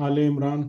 آل عمران؟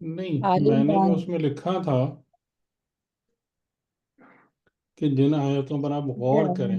نہیں، آل میں نے جو عمران اس میں لکھا تھا کہ جن آیتوں پر آپ غور کریں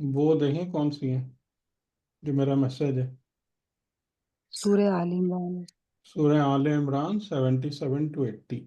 وہ دیکھیں کون سی ہیں، جو میرا میسج ہے۔ سورہ آل عمران۔ سورہ آل عمران 77-80۔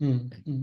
ہم، ہم۔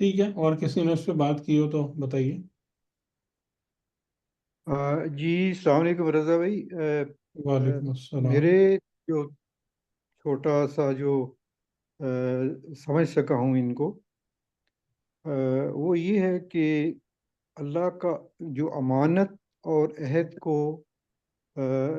ٹھیک ہے، اور کسی نے اس پہ بات کی ہو تو بتائیے۔ جی السلام علیکم رضا بھائی۔ وعلیکم السلام۔ میرے جو چھوٹا سا جو سمجھ سکا ہوں ان کو، وہ یہ ہے کہ اللہ کا جو امانت اور عہد کو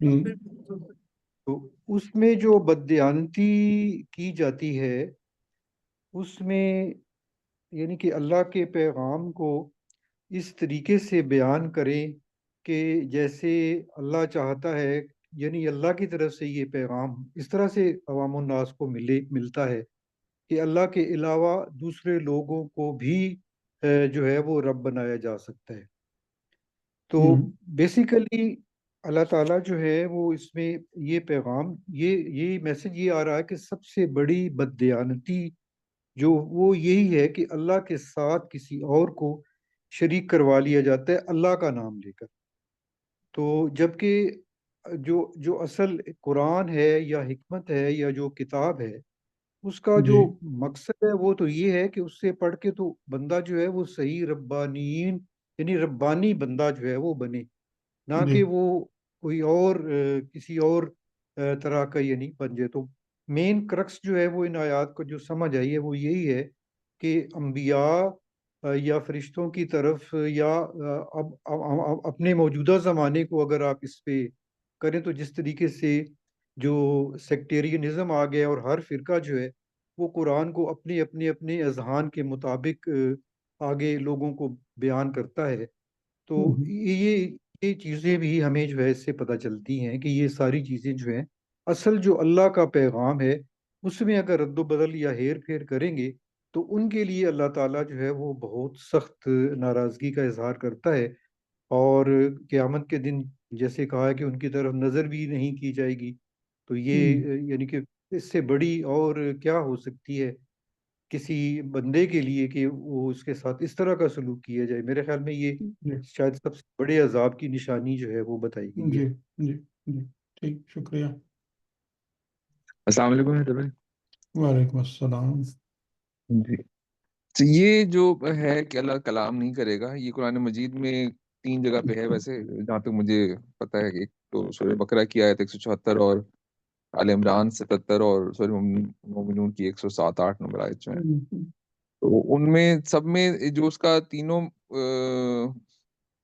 ہم، تو اس میں جو بددیانتی کی جاتی ہے، اس میں یعنی کہ اللہ کے پیغام کو اس طریقے سے بیان کریں کہ جیسے اللہ چاہتا ہے، یعنی اللہ کی طرف سے یہ پیغام اس طرح سے عوام الناس کو ملتا ہے کہ اللہ کے علاوہ دوسرے لوگوں کو بھی جو ہے وہ رب بنایا جا سکتا ہے۔ تو ہم، بیسیکلی اللہ تعالیٰ جو ہے وہ اس میں یہ پیغام، یہ میسج یہ آ رہا ہے کہ سب سے بڑی بددیانتی جو وہ یہی ہے کہ اللہ کے ساتھ کسی اور کو شریک کروا لیا جاتا ہے اللہ کا نام لے کر۔ تو جبکہ جو اصل قرآن ہے یا حکمت ہے یا جو کتاب ہے، اس کا جو جی مقصد ہے وہ تو یہ ہے کہ اس سے پڑھ کے تو بندہ جو ہے وہ صحیح ربانیین، یعنی ربانی بندہ جو ہے وہ بنے، نہ جی کہ وہ کوئی اور کسی اور طرح کا یعنی بن جائے۔ تو مین کرکس جو ہے وہ ان آیات کو جو سمجھ آئی ہے وہ یہی ہے کہ انبیاء یا فرشتوں کی طرف یا اپنے موجودہ زمانے کو اگر آپ اس پہ کریں تو جس طریقے سے جو سیکٹیرینزم آ گیا اور ہر فرقہ جو ہے وہ قرآن کو اپنے اذہان کے مطابق آگے لوگوں کو بیان کرتا ہے، تو ہم، یہ چیزیں بھی ہمیں جو ہے اس سے پتہ چلتی ہیں کہ یہ ساری چیزیں جو ہیں اصل جو اللہ کا پیغام ہے اس میں اگر رد و بدل یا ہیر پھیر کریں گے تو ان کے لیے اللہ تعالیٰ جو ہے وہ بہت سخت ناراضگی کا اظہار کرتا ہے، اور قیامت کے دن جیسے کہا ہے کہ ان کی طرف نظر بھی نہیں کی جائے گی۔ تو ہم، یہ یعنی کہ اس سے بڑی اور کیا ہو سکتی ہے کسی بندے کے لیے کہ وہ اس کے ساتھ اس طرح کا سلوک کیا جائے۔ میرے خیال میں یہ جی شاید سب سے بڑے عذاب کی نشانی جو ہے وہ بتائی گئی ہے۔ جی جی جی ٹھیک، شکریہ۔ السلام علیکم حیدر بھائی۔ وعلیکم السلام۔ جی، تو یہ جو ہے کہ اللہ کلام نہیں کرے گا، یہ قرآن مجید میں 3 جگہ پہ ہے ویسے، جہاں تک مجھے پتہ ہے کہ ایک تو سورہ بقرہ کی آیت 174 اور آل عمران 77 اور سورہ مومنون کی 107-8 نمبر آیت جو ہے۔ تو ان میں سب میں جو اس کا تینوں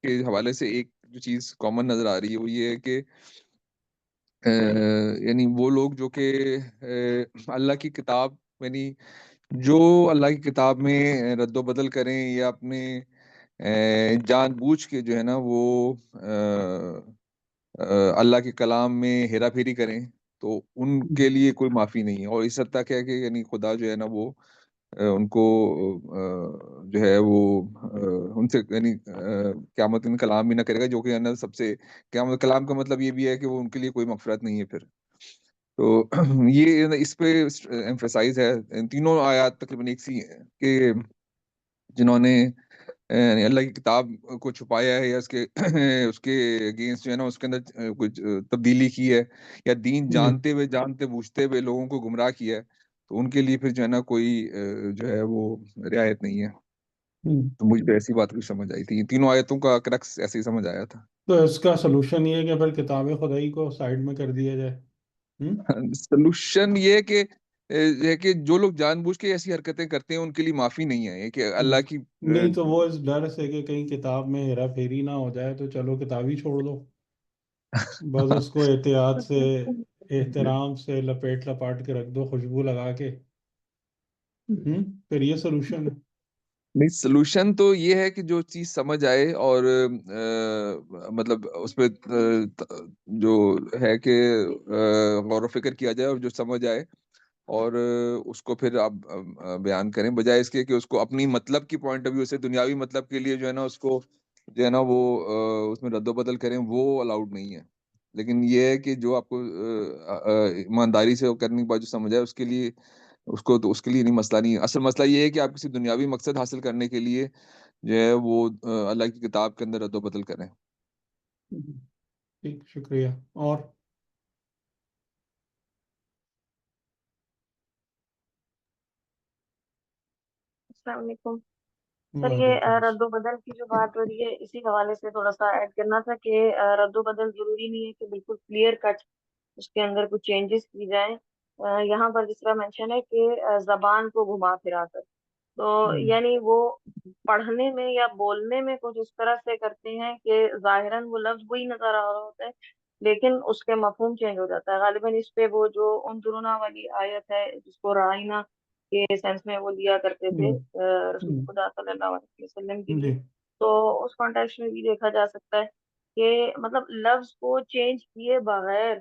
کے حوالے سے ایک جو چیز کامن نظر آ رہی ہے وہ یہ ہے کہ یعنی وہ لوگ جو کہ اللہ کی کتاب، یعنی جو اللہ کی کتاب میں رد و بدل کریں یا اپنے جان بوجھ کے جو ہے نا وہ اللہ کے کلام میں ہیرا پھیری کریں، تو ان کے لیے کوئی معافی نہیں ہے. اور اس حد تک ہے کہ یعنی خدا جو ہے نا وہ ان کو جو ہے وہ ان سے یعنی قیامت ان کلام بھی نہ کرے گا، جو کہ ہے نا سب سے قیامت کلام کا مطلب یہ بھی ہے کہ وہ ان کے لیے کوئی مغفرت نہیں ہے پھر. تو یہ اس پہ ایمفیسائز ہے. ان تینوں آیات تقریباً ایک سی ہیں کہ جنہوں نے یعنی اللہ کی کتاب کو چھپایا ہے یا اس کے اگینسٹ جو ہے نا اس کے اندر کچھ تبدیلی کی ہے، یا دین جی جانتے بوجھتے ہوئے لوگوں کو گمراہ کیا ہے، تو ان کے لیے پھر جو ہے نا کوئی جو ہے وہ رعایت نہیں ہے. تو مجھے ایسی بات کچھ سمجھ آئی تھی. تینوں آیتوں کا کرکس ایسے ہی سمجھ آیا تھا. تو اس کا سلوشن یہ ہے کہ پھر کتاب خدائی کو سائڈ میں کر دیا جائے. سلوشن یہ ہے کہ جو لوگ جان بوجھ کے ایسی حرکتیں کرتے ہیں ان کے لیے معافی نہیں ہے. یہ کہ اللہ کی نہیں تو وہ اس ڈر سے کہ کہیں کتاب میں ہیرا پھیری نہ ہو جائے تو چلو کتاب ہی چھوڑ دو، بس اس کو احتیاط سے احترام سے لپیٹ لپاٹ کے رکھ دو، خوشبو لگا کے. پھر یہ سلوشن ہے. نہیں، سلوشن تو یہ ہے کہ جو چیز سمجھ آئے اور مطلب اس پہ جو ہے کہ غور و فکر کیا جائے اور جو سمجھ آئے اور اس کو پھر آپ بیان کریں، بجائے اس کے کہ اس کو اپنی مطلب کی پوائنٹ آف ویو سے دنیاوی مطلب کے لیے جو ہے نا اس کو جو ہے نا وہ اس میں رد و بدل کریں، وہ الاؤڈ نہیں ہے. لیکن یہ ہے کہ جو آپ کو ایمانداری سے کرنے کے بعد جو سمجھ آئے اس کے لیے تو اس کے لیے نہیں مسئلہ نہیں ہے. اصل مسئلہ یہ ہے کہ آپ کسی دنیاوی مقصد حاصل کرنے کے لیے جو ہے وہ اللہ کی کتاب کے اندر رد و بدل کریں. ٹھیک، شکریہ. اور السلام علیکم سر. وعلیکم یہ السلام. رد و بدل کی جو بات ہو رہی ہے اسی حوالے سے تھوڑا سا ایڈ کرنا تھا کہ رد و بدل ضروری نہیں ہے کہ بالکل کلیئر کٹ اس کے اندر کچھ چینجز کی جائیں. یہاں پر جس طرح مینشن ہے کہ زبان کو گھما پھرا کر، تو یعنی وہ پڑھنے میں یا بولنے میں کچھ اس طرح سے کرتے ہیں کہ ظاہراً وہ لفظ وہی نظر آ رہا ہوتا ہے لیکن اس کے مفہوم چینج ہو جاتا ہے. غالباً اس پہ وہ جو انظرنا والی آیت ہے جس کو رائنا کے سینس میں وہ لیا کرتے تھے رسول خدا صلی اللہ علیہ وسلم کے لیے، جی تو اس کانٹیکسٹ میں بھی دیکھا جا سکتا ہے کہ مطلب لفظ کو چینج کیے بغیر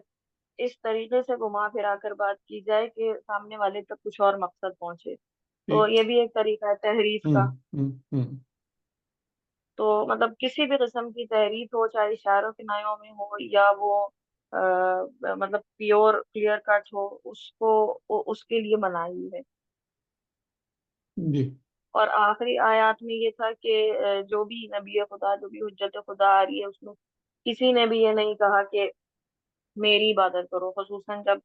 اس طریقے سے گھما پھرا کر بات کی جائے کہ سامنے والے تک کچھ اور مقصد پہنچے، تو ٹھیک. یہ بھی ایک طریقہ ہے تحریف کا. ہوں تو مطلب کسی بھی قسم کی تحریف ہو، چاہے اشاروں کنایوں میں ہو یا وہ مطلب پیور کلیئر کٹ ہو، اس کو اس کے لیے منائی ہے. جی اور آخری آیات میں یہ تھا کہ جو بھی نبی خدا، جو بھی حجت خدا آ رہی ہے، اس میں کسی نے بھی یہ نہیں کہا کہ میری عبادت کرو، خصوصاً جب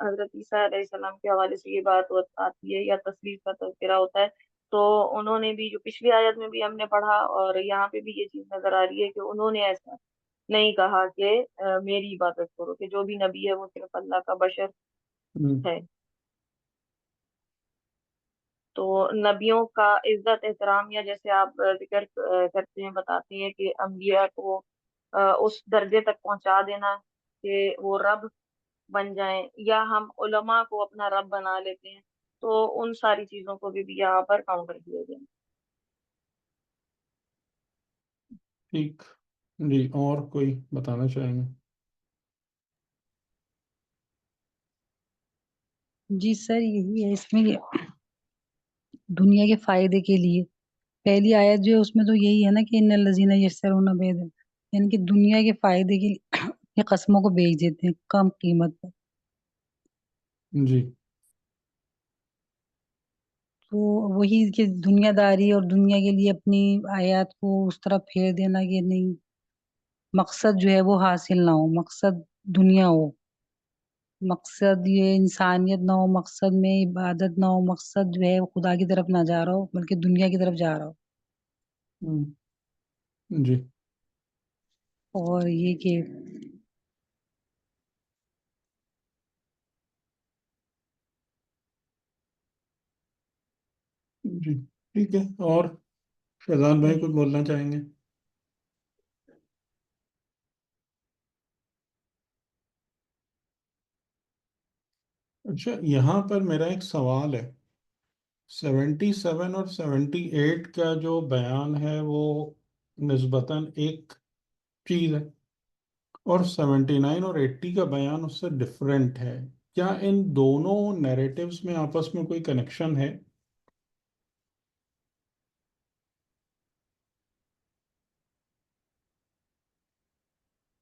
حضرت عیسیٰ علیہ السلام کے حوالے سے یہ بات آتی ہے یا تصویر کا تذکرہ ہوتا ہے، تو انہوں نے بھی، جو پچھلی آیت میں بھی ہم نے پڑھا اور یہاں پہ بھی یہ چیز نظر آ رہی ہے کہ انہوں نے ایسا نہیں کہا کہ میری عبادت کرو، کہ جو بھی نبی ہے وہ صرف اللہ کا بشر ہے. تو نبیوں کا عزت احترام، یا جیسے آپ ذکر کرتے ہیں، بتاتے ہیں کہ انبیاء کو اس درجے تک پہنچا دینا کہ وہ رب بن جائیں، یا ہم علماء کو اپنا رب بنا لیتے ہیں، تو ان ساری چیزوں کو بھی یہاں پر کاؤنٹر کیا گیا. ٹھیک. جی اور کوئی بتانا چاہیں گے؟ جی سر، یہی ہے اس میں دنیا کے فائدے کے لیے. پہلی آیت جو ہے اس میں تو یہی ہے نا کہ ان الذین یشترون بعہد، یعنی کہ دنیا کے فائدے کے لیے یہ قسموں کو بیچ دیتے ہیں کم قیمت پر. جی تو وہی کہ دنیا داری اور دنیا کے لیے اپنی آیات کو اس طرح پھیر دینا کہ نہیں، مقصد جو ہے وہ حاصل نہ ہو، مقصد دنیا ہو، مقصد یہ انسانیت نہ ہو، مقصد میں عبادت نہ ہو، مقصد جو ہے وہ خدا کی طرف نہ جا رہا ہو بلکہ دنیا کی طرف جا رہا ہو. جی اور یہ کہ جی ٹھیک ہے. اور فیضان بھائی جی کچھ بولنا چاہیں گے؟ اچھا، یہاں پر میرا ایک سوال ہے. 77 اور 78 کا جو بیان ہے وہ نسبتاً ایک چیز ہے، اور 79 اور 80 کا بیان اس سے ڈفرینٹ ہے. کیا ان دونوں نیریٹیوز میں آپس میں کوئی کنیکشن ہے؟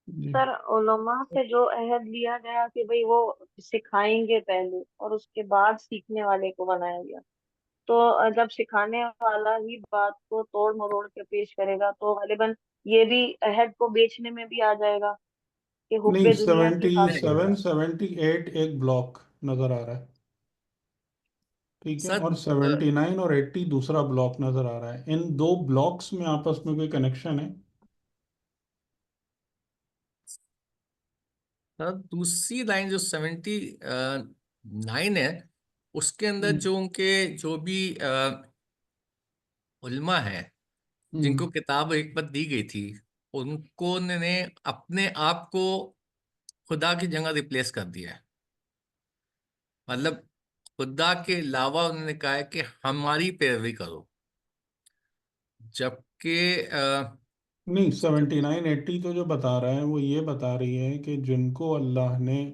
جی. سر علماء سے جو عہد لیا گیا کہ بھئی وہ سکھائیں گے پہلے اور اس کے بعد سیکھنے والے کو بنایا گیا، تو جب سکھانے والا ہی بات کو توڑ مروڑ کے پیش کرے گا تو غالباً یہ بھی عہد کو بیچنے میں بھی آ جائے گا کہ حب نہیں، دنیا کی خاطر. 77 78 ایک بلاک نظر آ رہا ہے، ٹھیک ہے، سر اور 79 اور 80 دوسرا بلاک نظر آ رہا ہے. ان دو بلاکس میں آپس میں کوئی کنیکشن ہے؟ سر دوسری لائن جو 79 ہے اس کے اندر جو ان کے جو بھی علماء ہیں جن کو کتاب حکمت دی گئی تھی، ان کو نے اپنے آپ کو خدا کی جگہ ریپلیس کر دیا ہے. مطلب خدا کے علاوہ انہوں نے کہا ہے کہ ہماری پیروی کرو، جبکہ نہیں، 79 80 تو جو بتا رہا ہے وہ یہ بتا رہی ہے کہ جن کو اللہ نے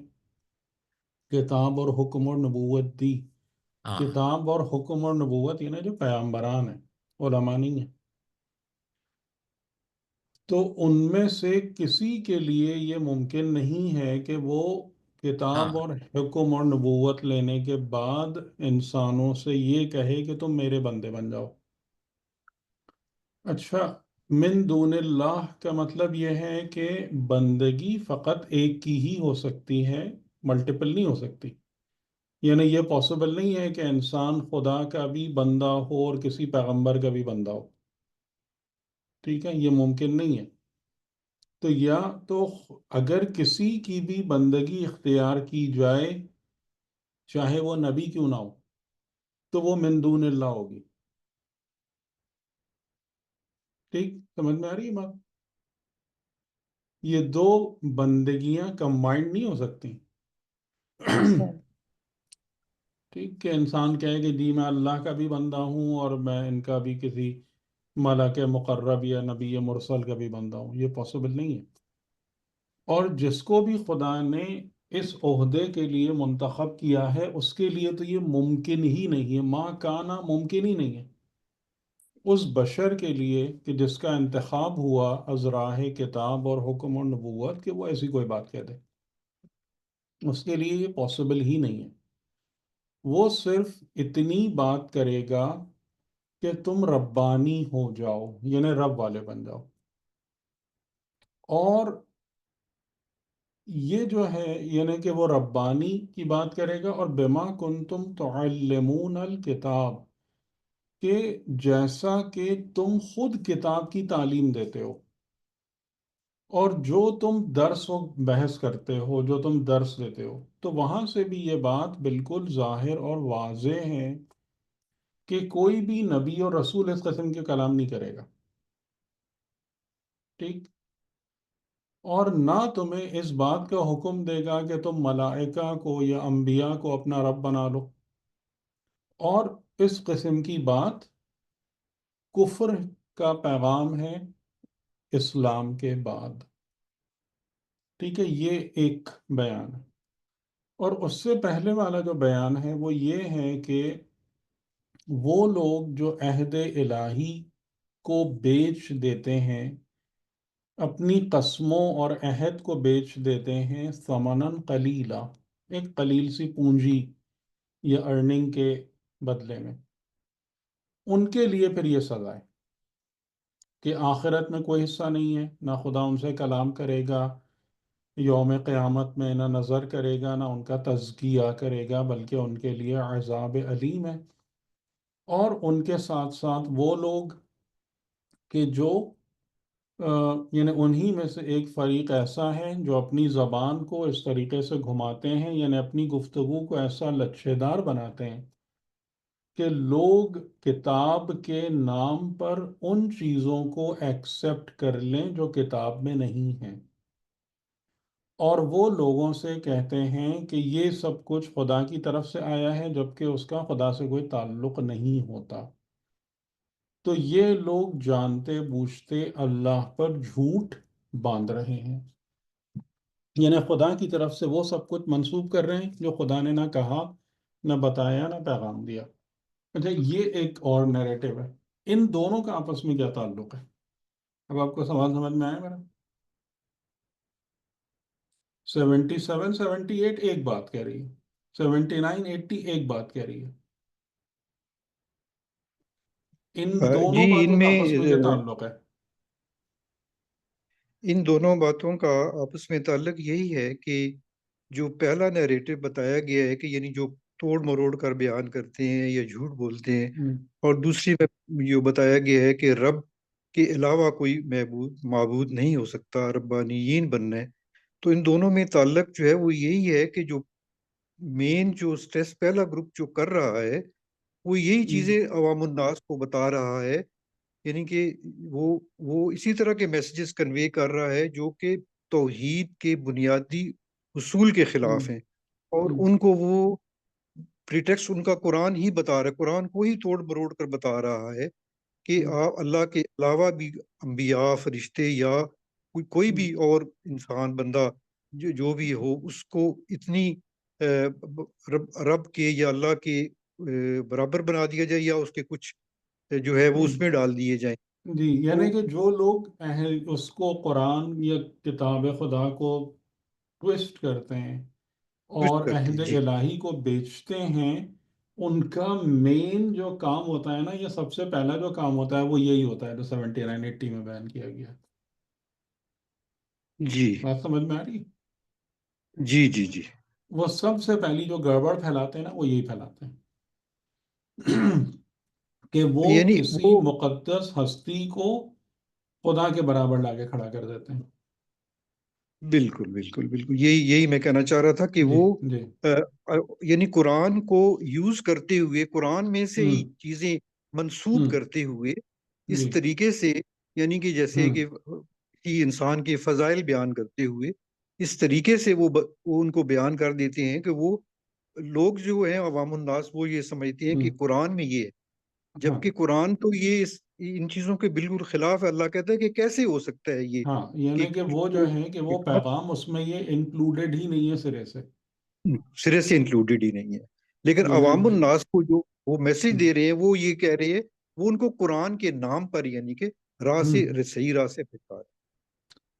کتاب اور حکم اور نبوت دی. ہاں کتاب اور حکم اور نبوت یہ نا جو پیغمبران ہیں، علماء نہیں ہیں. تو ان میں سے کسی کے لیے یہ ممکن نہیں ہے کہ وہ ہاں کتاب اور حکم اور نبوت لینے کے بعد انسانوں سے یہ کہے کہ تم میرے بندے بن جاؤ. اچھا، من دون اللہ کا مطلب یہ ہے کہ بندگی فقط ایک کی ہی ہو سکتی ہے، ملٹیپل نہیں ہو سکتی. یعنی یہ پاسبل نہیں ہے کہ انسان خدا کا بھی بندہ ہو اور کسی پیغمبر کا بھی بندہ ہو. ٹھیک ہے، یہ ممکن نہیں ہے. تو یا تو اگر کسی کی بھی بندگی اختیار کی جائے، چاہے وہ نبی کیوں نہ ہو، تو وہ من دون اللہ ہوگی. ٹھیک، سمجھ میں آ رہی ہے بات؟ یہ دو بندگیاں کمبائنڈ نہیں ہو سکتی. جی سر. ٹھیک، کہ انسان کہے کہ جی میں اللہ کا بھی بندہ ہوں اور میں ان کا بھی کسی ملک مقرب یا نبی مرسل کا بھی بندہ ہوں، یہ پاسبل نہیں ہے. اور جس کو بھی خدا نے اس عہدے کے لیے منتخب کیا ہے اس کے لیے تو یہ ممکن ہی نہیں ہے، ما کانا ممکن ہی نہیں ہے اس بشر کے لیے کہ جس کا انتخاب ہوا از راہ کتاب اور حکم اور نبوت، کہ وہ ایسی کوئی بات کہہ دے. اس کے لیے یہ پاسبل ہی نہیں ہے. وہ صرف اتنی بات کرے گا کہ تم ربانی ہو جاؤ، یعنی رب والے بن جاؤ. اور یہ جو ہے یعنی کہ وہ ربانی کی بات کرے گا، اور بما کنتم تعلمون الکتاب، کہ جیسا کہ تم خود کتاب کی تعلیم دیتے ہو، اور جو تم درس و بحث کرتے ہو، جو تم درس دیتے ہو، تو وہاں سے بھی یہ بات بالکل ظاہر اور واضح ہے کہ کوئی بھی نبی اور رسول اس قسم کے کلام نہیں کرے گا. ٹھیک، اور نہ تمہیں اس بات کا حکم دے گا کہ تم ملائکہ کو یا انبیاء کو اپنا رب بنا لو. اور اس قسم کی بات کفر کا پیغام ہے اسلام کے بعد. ٹھیک ہے، یہ ایک بیان ہے. اور اس سے پہلے والا جو بیان ہے وہ یہ ہے کہ وہ لوگ جو عہد الہی کو بیچ دیتے ہیں، اپنی قسموں اور عہد کو بیچ دیتے ہیں ثمناً قلیلا، ایک قلیل سی پونجی یا ارننگ کے بدلے میں، ان کے لیے پھر یہ سزا ہے کہ آخرت میں کوئی حصہ نہیں ہے، نہ خدا ان سے کلام کرے گا یوم قیامت میں، نہ نظر کرے گا، نہ ان کا تزکیہ کرے گا، بلکہ ان کے لیے عذاب علیم ہے. اور ان کے ساتھ ساتھ وہ لوگ کہ جو یعنی انہی میں سے ایک فریق ایسا ہے جو اپنی زبان کو اس طریقے سے گھماتے ہیں، یعنی اپنی گفتگو کو ایسا لچھے دار بناتے ہیں کہ لوگ کتاب کے نام پر ان چیزوں کو ایکسپٹ کر لیں جو کتاب میں نہیں ہیں، اور وہ لوگوں سے کہتے ہیں کہ یہ سب کچھ خدا کی طرف سے آیا ہے جبکہ اس کا خدا سے کوئی تعلق نہیں ہوتا۔ تو یہ لوگ جانتے بوجھتے اللہ پر جھوٹ باندھ رہے ہیں، یعنی خدا کی طرف سے وہ سب کچھ منسوب کر رہے ہیں جو خدا نے نہ کہا، نہ بتایا، نہ پیغام دیا۔ اچھا، یہ ایک اور نیریٹو ہے۔ ان دونوں کا آپس میں کیا تعلق ہے؟ اب آپ کو سوال سمجھ میں آیا میرا؟ 77 78 ایک بات کہہ رہی ہے، 79 80 ایک بات کہہ رہی ہے۔ ان جی دونوں ان باتوں کا میں آپس میں کیا تعلق ہے؟ ان دونوں باتوں کا آپس میں تعلق یہی ہے کہ جو پہلا نیریٹو بتایا گیا ہے کہ یعنی جو توڑ مروڑ کر بیان کرتے ہیں یا جھوٹ بولتے ہیں، ہم، اور دوسری میں یہ بتایا گیا ہے کہ رب کے علاوہ کوئی معبود نہیں ہو سکتا، ربانیین بننا ہے۔ تو ان دونوں میں تعلق جو ہے وہ یہی ہے کہ جو مین جو سٹریس پہلا گروپ جو کر رہا ہے وہ یہی ہم، چیزیں عوام الناس کو بتا رہا ہے، یعنی کہ وہ اسی طرح کے میسیجز کنوے کر رہا ہے جو کہ توحید کے بنیادی اصول کے ہم، خلاف ہیں، اور ہم، ان کو وہ پریٹیکسٹ ان کا قرآن ہی بتا رہا ہے، قرآن کو ہی توڑ مروڑ کر بتا رہا ہے کہ ہم، آپ اللہ کے علاوہ بھی انبیاء، فرشتے یا کوئی ہم، بھی اور انسان بندہ جو بھی ہو، اس کو اتنی رب کے یا اللہ کے برابر بنا دیا جائے، یا اس کے کچھ جو ہے وہ ہم۔ اس میں ڈال دیے جائیں۔ جی، تو یعنی کہ جو لوگ اس کو قرآن یا کتاب خدا کو ٹویسٹ کرتے ہیں درست اور کرتے عہد ہیں جی، الہی کو بیچتے ہیں، ان کا مین جو کام ہوتا ہے نا، یہ سب سے پہلا جو کام ہوتا ہے وہ یہی ہوتا ہے جو 79 80 میں بیان کیا گیا ہے۔ جی بات سمجھ میں آ رہی ہے؟ جی جی جی وہ سب سے پہلی جو گڑبڑ پھیلاتے ہیں نا، وہ یہی پھیلاتے ہیں کہ وہ یعنی کسی وہ مقدس ہستی کو خدا کے برابر لا کے کھڑا کر دیتے ہیں۔ بالکل بالکل بالکل یہی میں کہنا چاہ رہا تھا کہ جی، وہ جی، یعنی قرآن کو یوز کرتے ہوئے، قرآن میں سے ہوں، ہی چیزیں منسوب ہوں، کرتے ہوئے جی، اس طریقے سے، یعنی کہ جیسے ہوں، کہ کسی انسان کے فضائل بیان کرتے ہوئے اس طریقے سے وہ ان کو بیان کر دیتے ہیں کہ وہ لوگ جو ہیں عوام الناس وہ یہ سمجھتے ہیں ہوں، کہ قرآن میں یہ ہے، ہاں، جبکہ قرآن تو یہ ان چیزوں کے بالکل خلاف ہے۔ اللہ کہتا ہے کہ کیسے ہو سکتا ہے یہ ہاں، کہ یعنی کہ وہ جو ہے کہ وہ پیغام اس میں یہ انکلوڈیڈ ہی نہیں ہے سرے سے۔ سرے سے انکلوڈیڈ ہی نہیں ہے، لیکن یعنی عوام الناس کو جو وہ میسج ہوں، دے رہے ہیں وہ یہ کہہ رہے ہیں، وہ ان کو قرآن کے نام پر یعنی کہ راہ ہوں، سے صحیح راہ سے بھٹکا رہے ہیں۔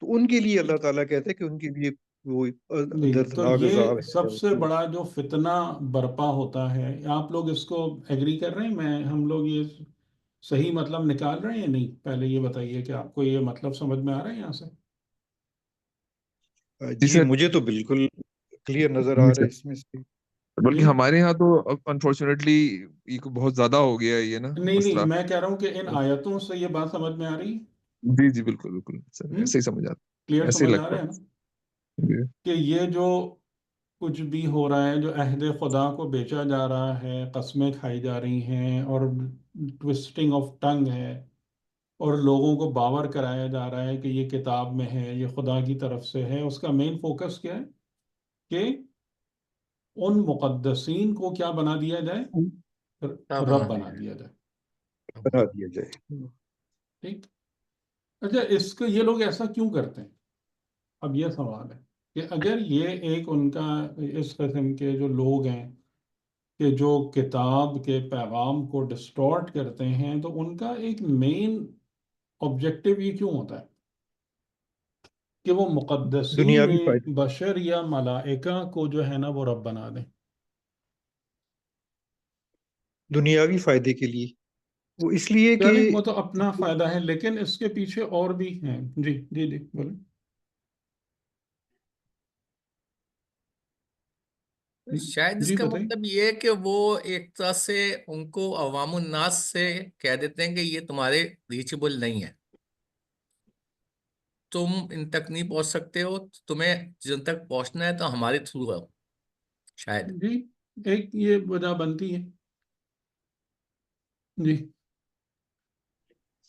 تو ان کے لیے اللہ تعالیٰ کہتے ہیں کہ ان کے لیے وہ جی، تو دردناک یہ عذاب ہے سب سے بڑا جو فتنہ برپا ہوتا ہے، آپ لوگ اس کو ایگری کر رہے ہیں؟ ہم لوگ یہ صحیح مطلب نکال رہے ہیں یا نہیں؟ پہلے یہ بتائیے کہ آپ کو یہ مطلب سمجھ میں آ رہا ہے یہاں سے؟ جی جی سر، مجھے تو بالکل کلیئر نظر جی آ رہا ہے سر، اس میں سے۔ بلکہ جی، ہمارے یہاں تو انفارچونیٹلی یہ بہت زیادہ ہو گیا ہے یہ نا نہیں مسئلہ۔ نہیں، میں کہہ رہا ہوں کہ ان آیتوں سے یہ بات سمجھ میں آ رہی جی جی بالکل بالکل سر، ہے؟ ایسے ہی سمجھ آتا، کلیئر ایسے ہی سمجھ آ لگتا رہا ہے نا ہے جی۔ کہ یہ جو کچھ بھی ہو رہا ہے، جو عہد خدا کو بیچا جا رہا ہے، قسمیں کھائی جا رہی ہیں، اور ٹوسٹنگ آف ٹنگ ہے، اور لوگوں کو باور کرایا جا رہا ہے کہ یہ کتاب میں ہے، یہ خدا کی طرف سے ہے، اس کا مین فوکس کیا ہے؟ کہ ان مقدسین کو کیا بنا دیا جائے؟ کیا رب بنا بنا دیا دیا جائے۔ بنا دیا جائے۔ ٹھیک؟ اچھا، اس کو یہ لوگ ایسا کیوں کرتے ہیں؟ اب یہ سوال ہے کہ اگر یہ ایک ان کا اس قسم کے جو لوگ ہیں کہ جو کتاب کے پیغام کو ڈسٹورٹ کرتے ہیں، تو ان کا ایک مین آبجیکٹو یہ کیوں ہوتا ہے کہ وہ مقدسین دنیاوی فائدے، بشر یا ملائکہ کو جو ہے نا وہ رب بنا دیں؟ دنیاوی فائدے کے لیے، وہ اس لیے کہ چلیں، وہ تو اپنا فائدہ ہے، لیکن اس کے پیچھے اور بھی ہیں۔ جی جی جی، بولیں۔ شاید اس جی کا بتائیے۔ مطلب یہ ہے کہ وہ ایک طرح سے ان کو عوام الناس سے کہہ دیتے ہیں کہ یہ تمہارے ریچبل نہیں ہے، تم ان تک نہیں پہنچ سکتے ہو، تمہیں جن تک پہنچنا ہے تو ہمارے تھرو ہے شاید۔ جی، ایک یہ وجہ بنتی ہے۔ جی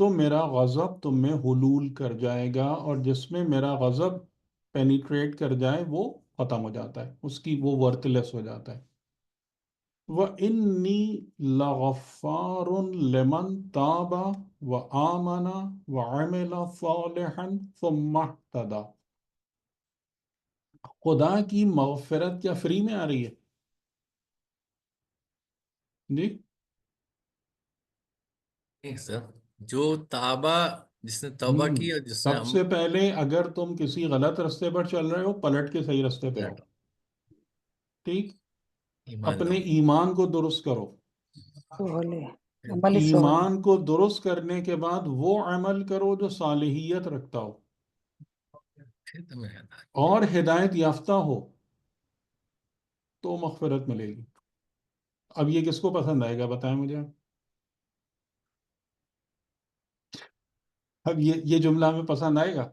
تو میرا غضب تم میں حلول کر جائے گا، اور جس میں میرا غضب پینیٹریٹ کر جائے وہ ختم ہو جاتا ہے، اس کی وہ ورتھ لیس ہو جاتا ہے۔ وَإِنِّي لَغَفَّارٌ لِمَن تَابَ وَآمَنَ وَعَمِلَ صَالِحًا ثُمَّ اهْتَدَى۔ خدا کی مغفرت کیا فری میں آ رہی ہے؟ جی نہیں سر، جو تابا، جس نے توبہ کی اور جس نے سب سے پہلے اگر تم کسی غلط رستے پر چل رہے ہو، پلٹ کے صحیح رستے پہ آؤ، ٹھیک؟ ایمان اپنے لاؤ۔ ایمان کو درست کرو، سہولے، عمل سہولے۔ ایمان کو درست کرنے کے بعد وہ عمل کرو جو صالحیت رکھتا ہو پھر تمہیں ہدایت۔ اور ہدایت یافتہ ہو، تو مغفرت ملے گی۔ اب یہ کس کو پسند آئے گا بتائیں مجھے؟ اب یہ جملہ ہمیں پسند آئے گا؟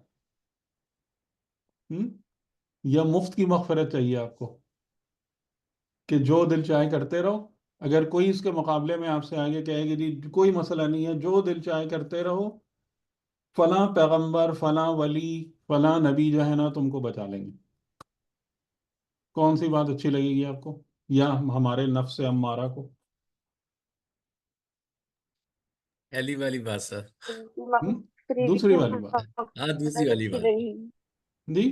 ہم؟ یا مفت کی مغفرت چاہیے آپ کو کہ جو دل چاہے کرتے رہو؟ اگر کوئی اس کے مقابلے میں آپ سے آگے کہے گی جی کوئی مسئلہ نہیں ہے، جو دل چاہے کرتے رہو، فلاں پیغمبر، فلاں ولی، فلاں نبی جو ہے نا تم کو بچا لیں گے، کون سی بات اچھی لگے گی آپ کو؟ یا ہمارے نفس امارہ کو؟ پہلی والی بات سر۔ ہم؟ فری دوسری کی والی بات ہاں، دوسری والی اچھی بات۔ لگی، جی،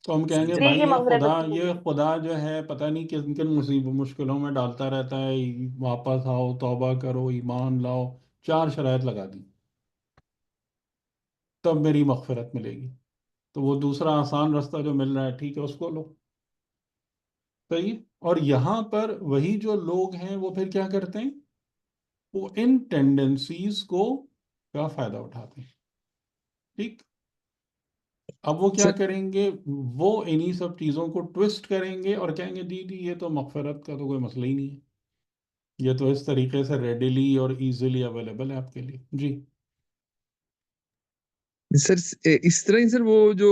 تو ہم کہیں گے فری بھائی کی یہ مغفرت خدا اچھی لگی۔ یہ خدا جو ہے پتہ نہیں کن کن مشکلوں میں ڈالتا رہتا ہے، واپس آؤ، توبہ کرو، ایمان لاؤ، چار شرائط لگا دی، تب میری مغفرت ملے گی۔ تو وہ دوسرا آسان رستہ جو مل رہا ہے، ٹھیک ہے اس کو لو، صحیح ہے؟ اور یہاں پر وہی جو لوگ ہیں وہ پھر کیا کرتے ہیں؟ وہ ان ٹینڈنسیز کو کا فائدہ اٹھاتے ہیں، ٹھیک؟ اب وہ کیا سر کریں گے؟ وہ انہی سب چیزوں کو ٹوسٹ کریں گے اور کہیں گے جی یہ تو مغفرت کا تو کوئی مسئلہ ہی نہیں ہے، یہ تو اس طریقے سے ریڈیلی اور ایزیلی اویلیبل ہے آپ کے لیے۔ جی سر اس طرح ہی سر وہ جو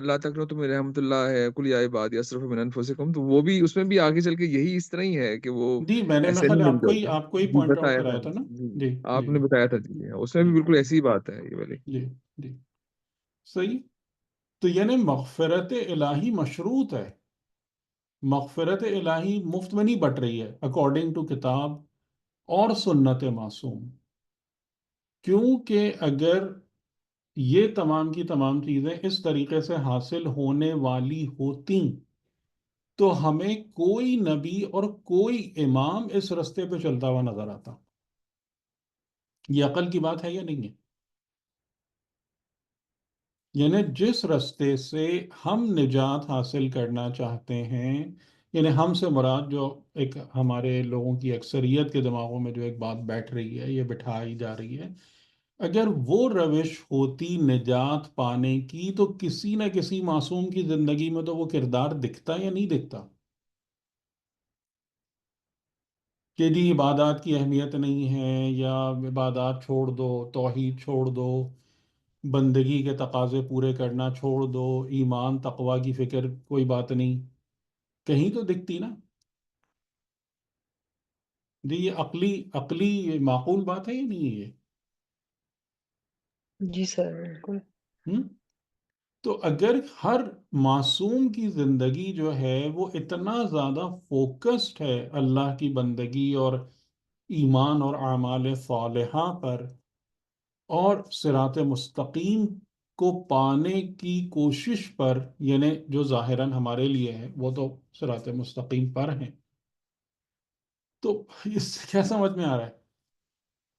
لا تقنطوا من رحمت اللہ ہے، قل یا عبادی اسرفوا من انفسکم، تو وہ بھی اس میں بھی آگے چل کے یہی اس طرح ہی ہے کہ وہ جی، میں نے ایسے خیال نہیں ہے مل جاتا۔ آپ کو ہی جی پوائنٹ آؤٹ بتایا تھا، کرایا تھا نا؟ جی جی آپ جی نے بتایا تھا، جی اس میں بھی جی بالکل ایسی ہی بات ہے یہ والی۔ جی جی، صحیح۔ تو یعنی مغفرت الہی مشروط ہے، مغفرت الہی مفت میں نہیں بٹ رہی ہے اکارڈنگ ٹو کتاب اور سنت معصوم، کیونکہ اگر یہ تمام کی تمام چیزیں اس طریقے سے حاصل ہونے والی ہوتی تو ہمیں کوئی نبی اور کوئی امام اس رستے پہ چلتا ہوا نظر آتا۔ یہ عقل کی بات ہے یا نہیں ہے؟ یعنی جس رستے سے ہم نجات حاصل کرنا چاہتے ہیں، یعنی ہم سے مراد جو ایک ہمارے لوگوں کی اکثریت کے دماغوں میں جو ایک بات بیٹھ رہی ہے، یہ بٹھائی جا رہی ہے، اگر وہ روش ہوتی نجات پانے کی تو کسی نہ کسی معصوم کی زندگی میں تو وہ کردار دکھتا یا نہیں دکھتا کہ جی عبادات کی اہمیت نہیں ہے، یا عبادات چھوڑ دو، توحید چھوڑ دو، بندگی کے تقاضے پورے کرنا چھوڑ دو، ایمان تقوی کی فکر کوئی بات نہیں، کہیں تو دکھتی نا؟ جی یہ عقلی معقول بات ہے یا نہیں ہے یہ؟ جی سر، بالکل۔ ہم؟ تو اگر ہر معصوم کی زندگی جو ہے وہ اتنا زیادہ فوکسڈ ہے اللہ کی بندگی اور ایمان اور اعمال صالحہ پر اور صراط مستقیم کو پانے کی کوشش پر، یعنی جو ظاہراً ہمارے لیے ہے وہ تو صراط مستقیم پر ہیں، تو اس سے کیا سمجھ میں آ رہا ہے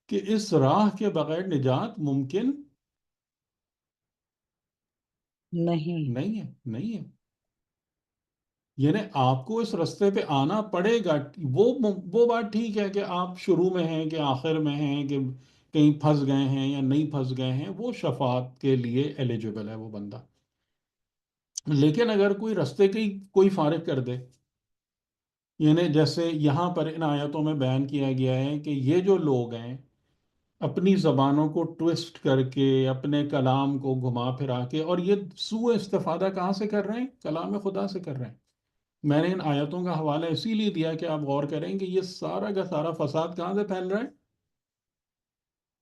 کہ اس راہ کے بغیر نجات ممکن نہیں۔ نہیں ہے، نہیں ہے۔ یعنی آپ کو اس رستے پہ آنا پڑے گا، وہ بات ٹھیک ہے کہ آپ شروع میں ہیں کہ آخر میں ہیں کہ کہیں پھنس گئے ہیں یا نہیں پھنس گئے ہیں، وہ شفاعت کے لیے ایلیجبل ہے وہ بندہ، لیکن اگر کوئی رستے کی کوئی فارغ کر دے، یعنی جیسے یہاں پر ان آیتوں میں بیان کیا گیا ہے کہ یہ جو لوگ ہیں اپنی زبانوں کو ٹوسٹ کر کے، اپنے کلام کو گھما پھرا کے، اور یہ سوء استفادہ کہاں سے کر رہے ہیں؟ کلام خدا سے کر رہے ہیں۔ میں نے ان آیتوں کا حوالہ اسی لیے دیا کہ آپ غور کریں کہ یہ سارا کا سارا فساد کہاں سے پھیل رہا ہے؟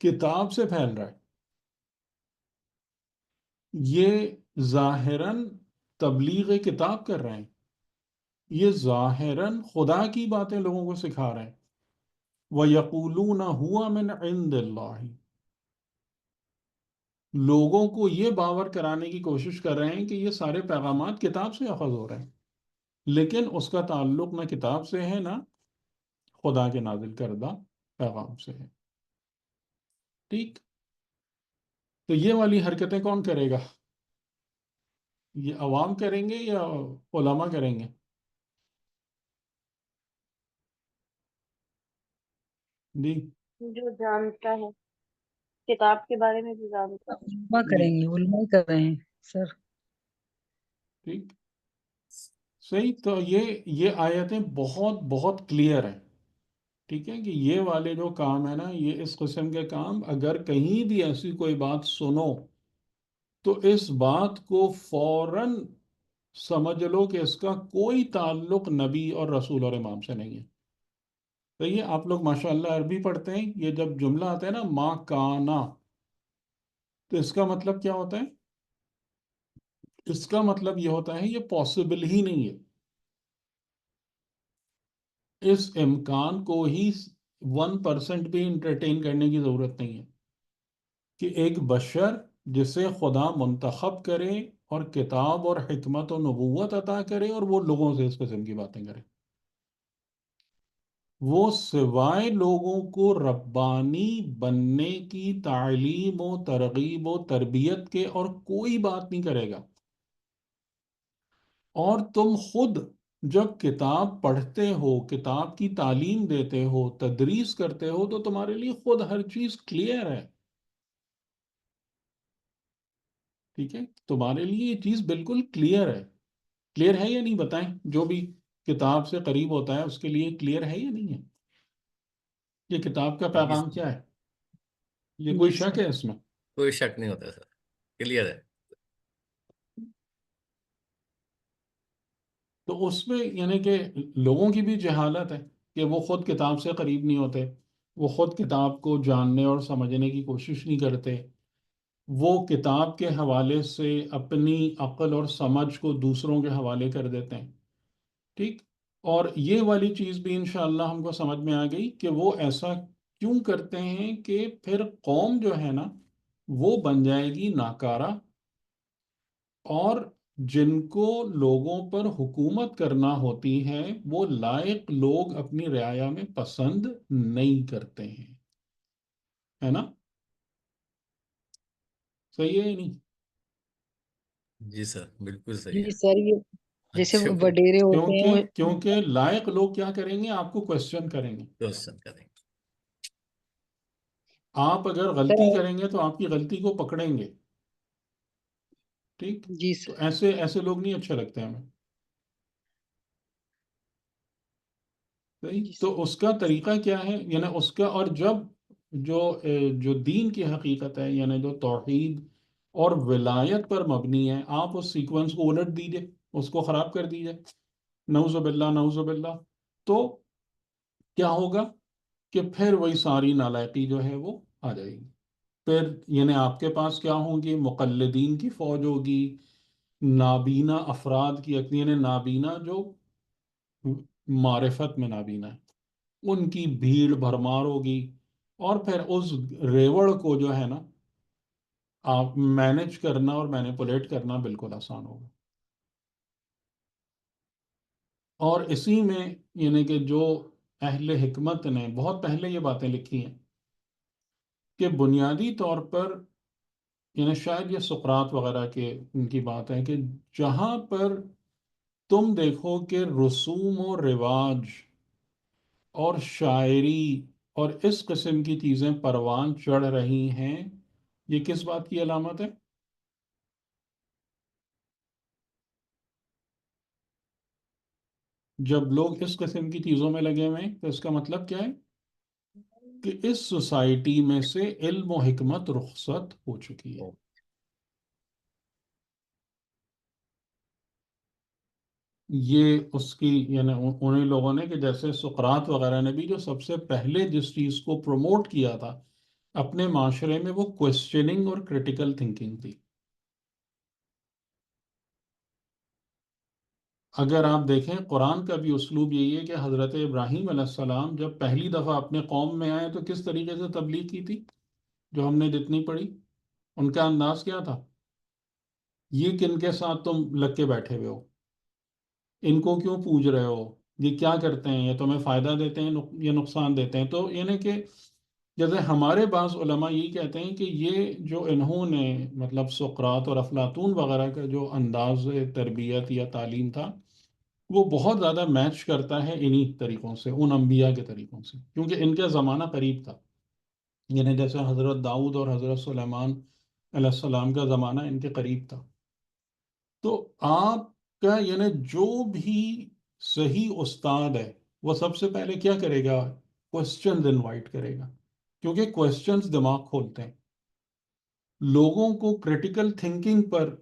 کتاب سے پھیل رہا ہے. یہ ظاہراً تبلیغ کتاب کر رہے ہیں، یہ ظاہراً خدا کی باتیں لوگوں کو سکھا رہے ہیں. وَيَقُولُونَ هُوَ مِنْ عِنْدِ اللَّهِ، لوگوں کو یہ باور کرانے کی کوشش کر رہے ہیں کہ یہ سارے پیغامات کتاب سے اخذ ہو رہے ہیں، لیکن اس کا تعلق نہ کتاب سے ہے نہ خدا کے نازل کردہ پیغام سے ہے. ٹھیک، تو یہ والی حرکتیں کون کرے گا؟ یہ عوام کریں گے یا علماء کریں گے؟ جی جو جانتا ہے کتاب کے بارے میں، جو جانتا ہے. علماء جی کریں گے، علماء ہی کر رہے ہیں سر. ٹھیک، صحیح. تو یہ آیتیں بہت بہت کلیئر ہیں. ٹھیک ہے کہ یہ والے جو کام ہے نا، یہ اس قسم کے کام اگر کہیں بھی ایسی کوئی بات سنو تو اس بات کو فوراً سمجھ لو کہ اس کا کوئی تعلق نبی اور رسول اور امام سے نہیں ہے. تو یہ آپ لوگ ماشاءاللہ عربی پڑھتے ہیں، یہ جب جملہ آتا ہے نا ما کانا، تو اس کا مطلب کیا ہوتا ہے؟ اس کا مطلب یہ ہوتا ہے یہ پاسبل ہی نہیں ہے. اس امکان کو ہی 1% بھی انٹرٹین کرنے کی ضرورت نہیں ہے کہ ایک بشر جسے خدا منتخب کرے اور کتاب اور حکمت و نبوت عطا کرے اور وہ لوگوں سے اس قسم کی باتیں کرے، وہ سوائے لوگوں کو ربانی بننے کی تعلیم و ترغیب و تربیت کے اور کوئی بات نہیں کرے گا. اور تم خود جب کتاب پڑھتے ہو، کتاب کی تعلیم دیتے ہو، تدریس کرتے ہو، تو تمہارے لیے خود ہر چیز کلیئر ہے. ٹھیک ہے، تمہارے لیے یہ چیز بالکل کلیئر ہے. کلیئر ہے یا نہیں بتائیں؟ جو بھی کتاب سے قریب ہوتا ہے اس کے لیے کلیئر ہے یا نہیں ہے؟ یہ کتاب کا جی پیغام سر، کیا ہے؟ یہ کوئی جی شک سر. ہے اس میں؟ کوئی شک نہیں ہوتا سر، کلیئر ہے. تو اس میں یعنی کہ لوگوں کی بھی جہالت ہے کہ وہ خود کتاب سے قریب نہیں ہوتے، وہ خود کتاب کو جاننے اور سمجھنے کی کوشش نہیں کرتے، وہ کتاب کے حوالے سے اپنی عقل اور سمجھ کو دوسروں کے حوالے کر دیتے ہیں. ٹھیک، اور یہ والی چیز بھی انشاءاللہ ہم کو سمجھ میں آ گئی کہ وہ ایسا کیوں کرتے ہیں کہ پھر قوم جو ہے نا وہ بن جائے گی ناکارہ، اور جن کو لوگوں پر حکومت کرنا ہوتی ہے وہ لائق لوگ اپنی رعایا میں پسند نہیں کرتے ہیں. ہے نا؟ صحیح ہے یا نہیں؟ جی سر، بالکل صحیح جی ہے. سر، یہ جیسے اچھا، وڈیرے ہوتے ہیں وہ. کیونکہ لائق لوگ کیا کریں گے؟ آپ کو کوشچن کریں گے. کوشچن کریں گے. آپ اگر سر غلطی کریں گے تو آپ کی غلطی کو پکڑیں گے. ٹھیک، جی تو سر. ایسے ایسے لوگ نہیں اچھے لگتے ہمیں. صحیح، جی تو سر. اس کا طریقہ کیا ہے؟ یعنی اس کا، اور جب جو دین کی حقیقت ہے، یعنی جو توحید اور ولایت پر مبنی ہے، آپ اس سیکوینس کو الٹ دیجئے، اس کو خراب کر دیجئے، نعوذ باللہ نعوذ باللہ، تو کیا ہوگا کہ پھر وہی ساری نالائقی جو ہے وہ آ جائے گی. پھر یعنی آپ کے پاس کیا ہوں گی؟ مقلدین کی فوج ہوگی، نابینا افراد کی، یعنی نابینا جو معرفت میں نابینا ہے، ان کی بھیڑ بھرمار ہوگی. اور پھر اس ریوڑ کو جو ہے نا آپ مینج کرنا اور مینیپولیٹ کرنا بالکل آسان ہوگا. اور اسی میں یعنی کہ جو اہل حکمت نے بہت پہلے یہ باتیں لکھی ہیں کہ بنیادی طور پر، یعنی شاید یہ سقراط وغیرہ کے ان کی بات ہے کہ جہاں پر تم دیکھو کہ رسوم و رواج اور شاعری اور اس قسم کی چیزیں پروان چڑھ رہی ہیں، یہ کس بات کی علامت ہے؟ جب لوگ اس قسم کی چیزوں میں لگے ہوئے ہیں تو اس کا مطلب کیا ہے کہ اس سوسائٹی میں سے علم و حکمت رخصت ہو چکی ہے. یہ اس کی یعنی انہیں لوگوں نے کہ جیسے سقراط وغیرہ نے بھی جو سب سے پہلے جس چیز کو پروموٹ کیا تھا اپنے معاشرے میں وہ کوشچننگ اور کریٹیکل تھنکنگ تھی. اگر آپ دیکھیں قرآن کا بھی اسلوب یہی ہے کہ حضرت ابراہیم علیہ السلام جب پہلی دفعہ اپنے قوم میں آئے تو کس طریقے سے تبلیغ کی تھی، جو ہم نے جتنی پڑھی. ان کا انداز کیا تھا؟ یہ کن کے ساتھ تم لگ کے بیٹھے ہوئے ہو، ان کو کیوں پوج رہے ہو، یہ کیا کرتے ہیں، یہ تمہیں فائدہ دیتے ہیں یہ نقصان دیتے ہیں. تو یعنی کہ جیسے ہمارے بعض علماء یہی کہتے ہیں کہ یہ جو انہوں نے مطلب سقراط اور افلاطون وغیرہ کا جو انداز تربیت یا تعلیم تھا وہ بہت زیادہ میچ کرتا ہے انہی طریقوں سے، ان انبیاء کے طریقوں سے، کیونکہ ان کا زمانہ قریب تھا. یعنی جیسے حضرت داؤد اور حضرت سلیمان علیہ السلام کا زمانہ ان کے قریب تھا. تو آپ کا یعنی جو بھی صحیح استاد ہے وہ سب سے پہلے کیا کرے گا؟ کوشچنز انوائٹ کرے گا، کیونکہ کوشچنز دماغ کھولتے ہیں، لوگوں کو کریٹیکل تھنکنگ پر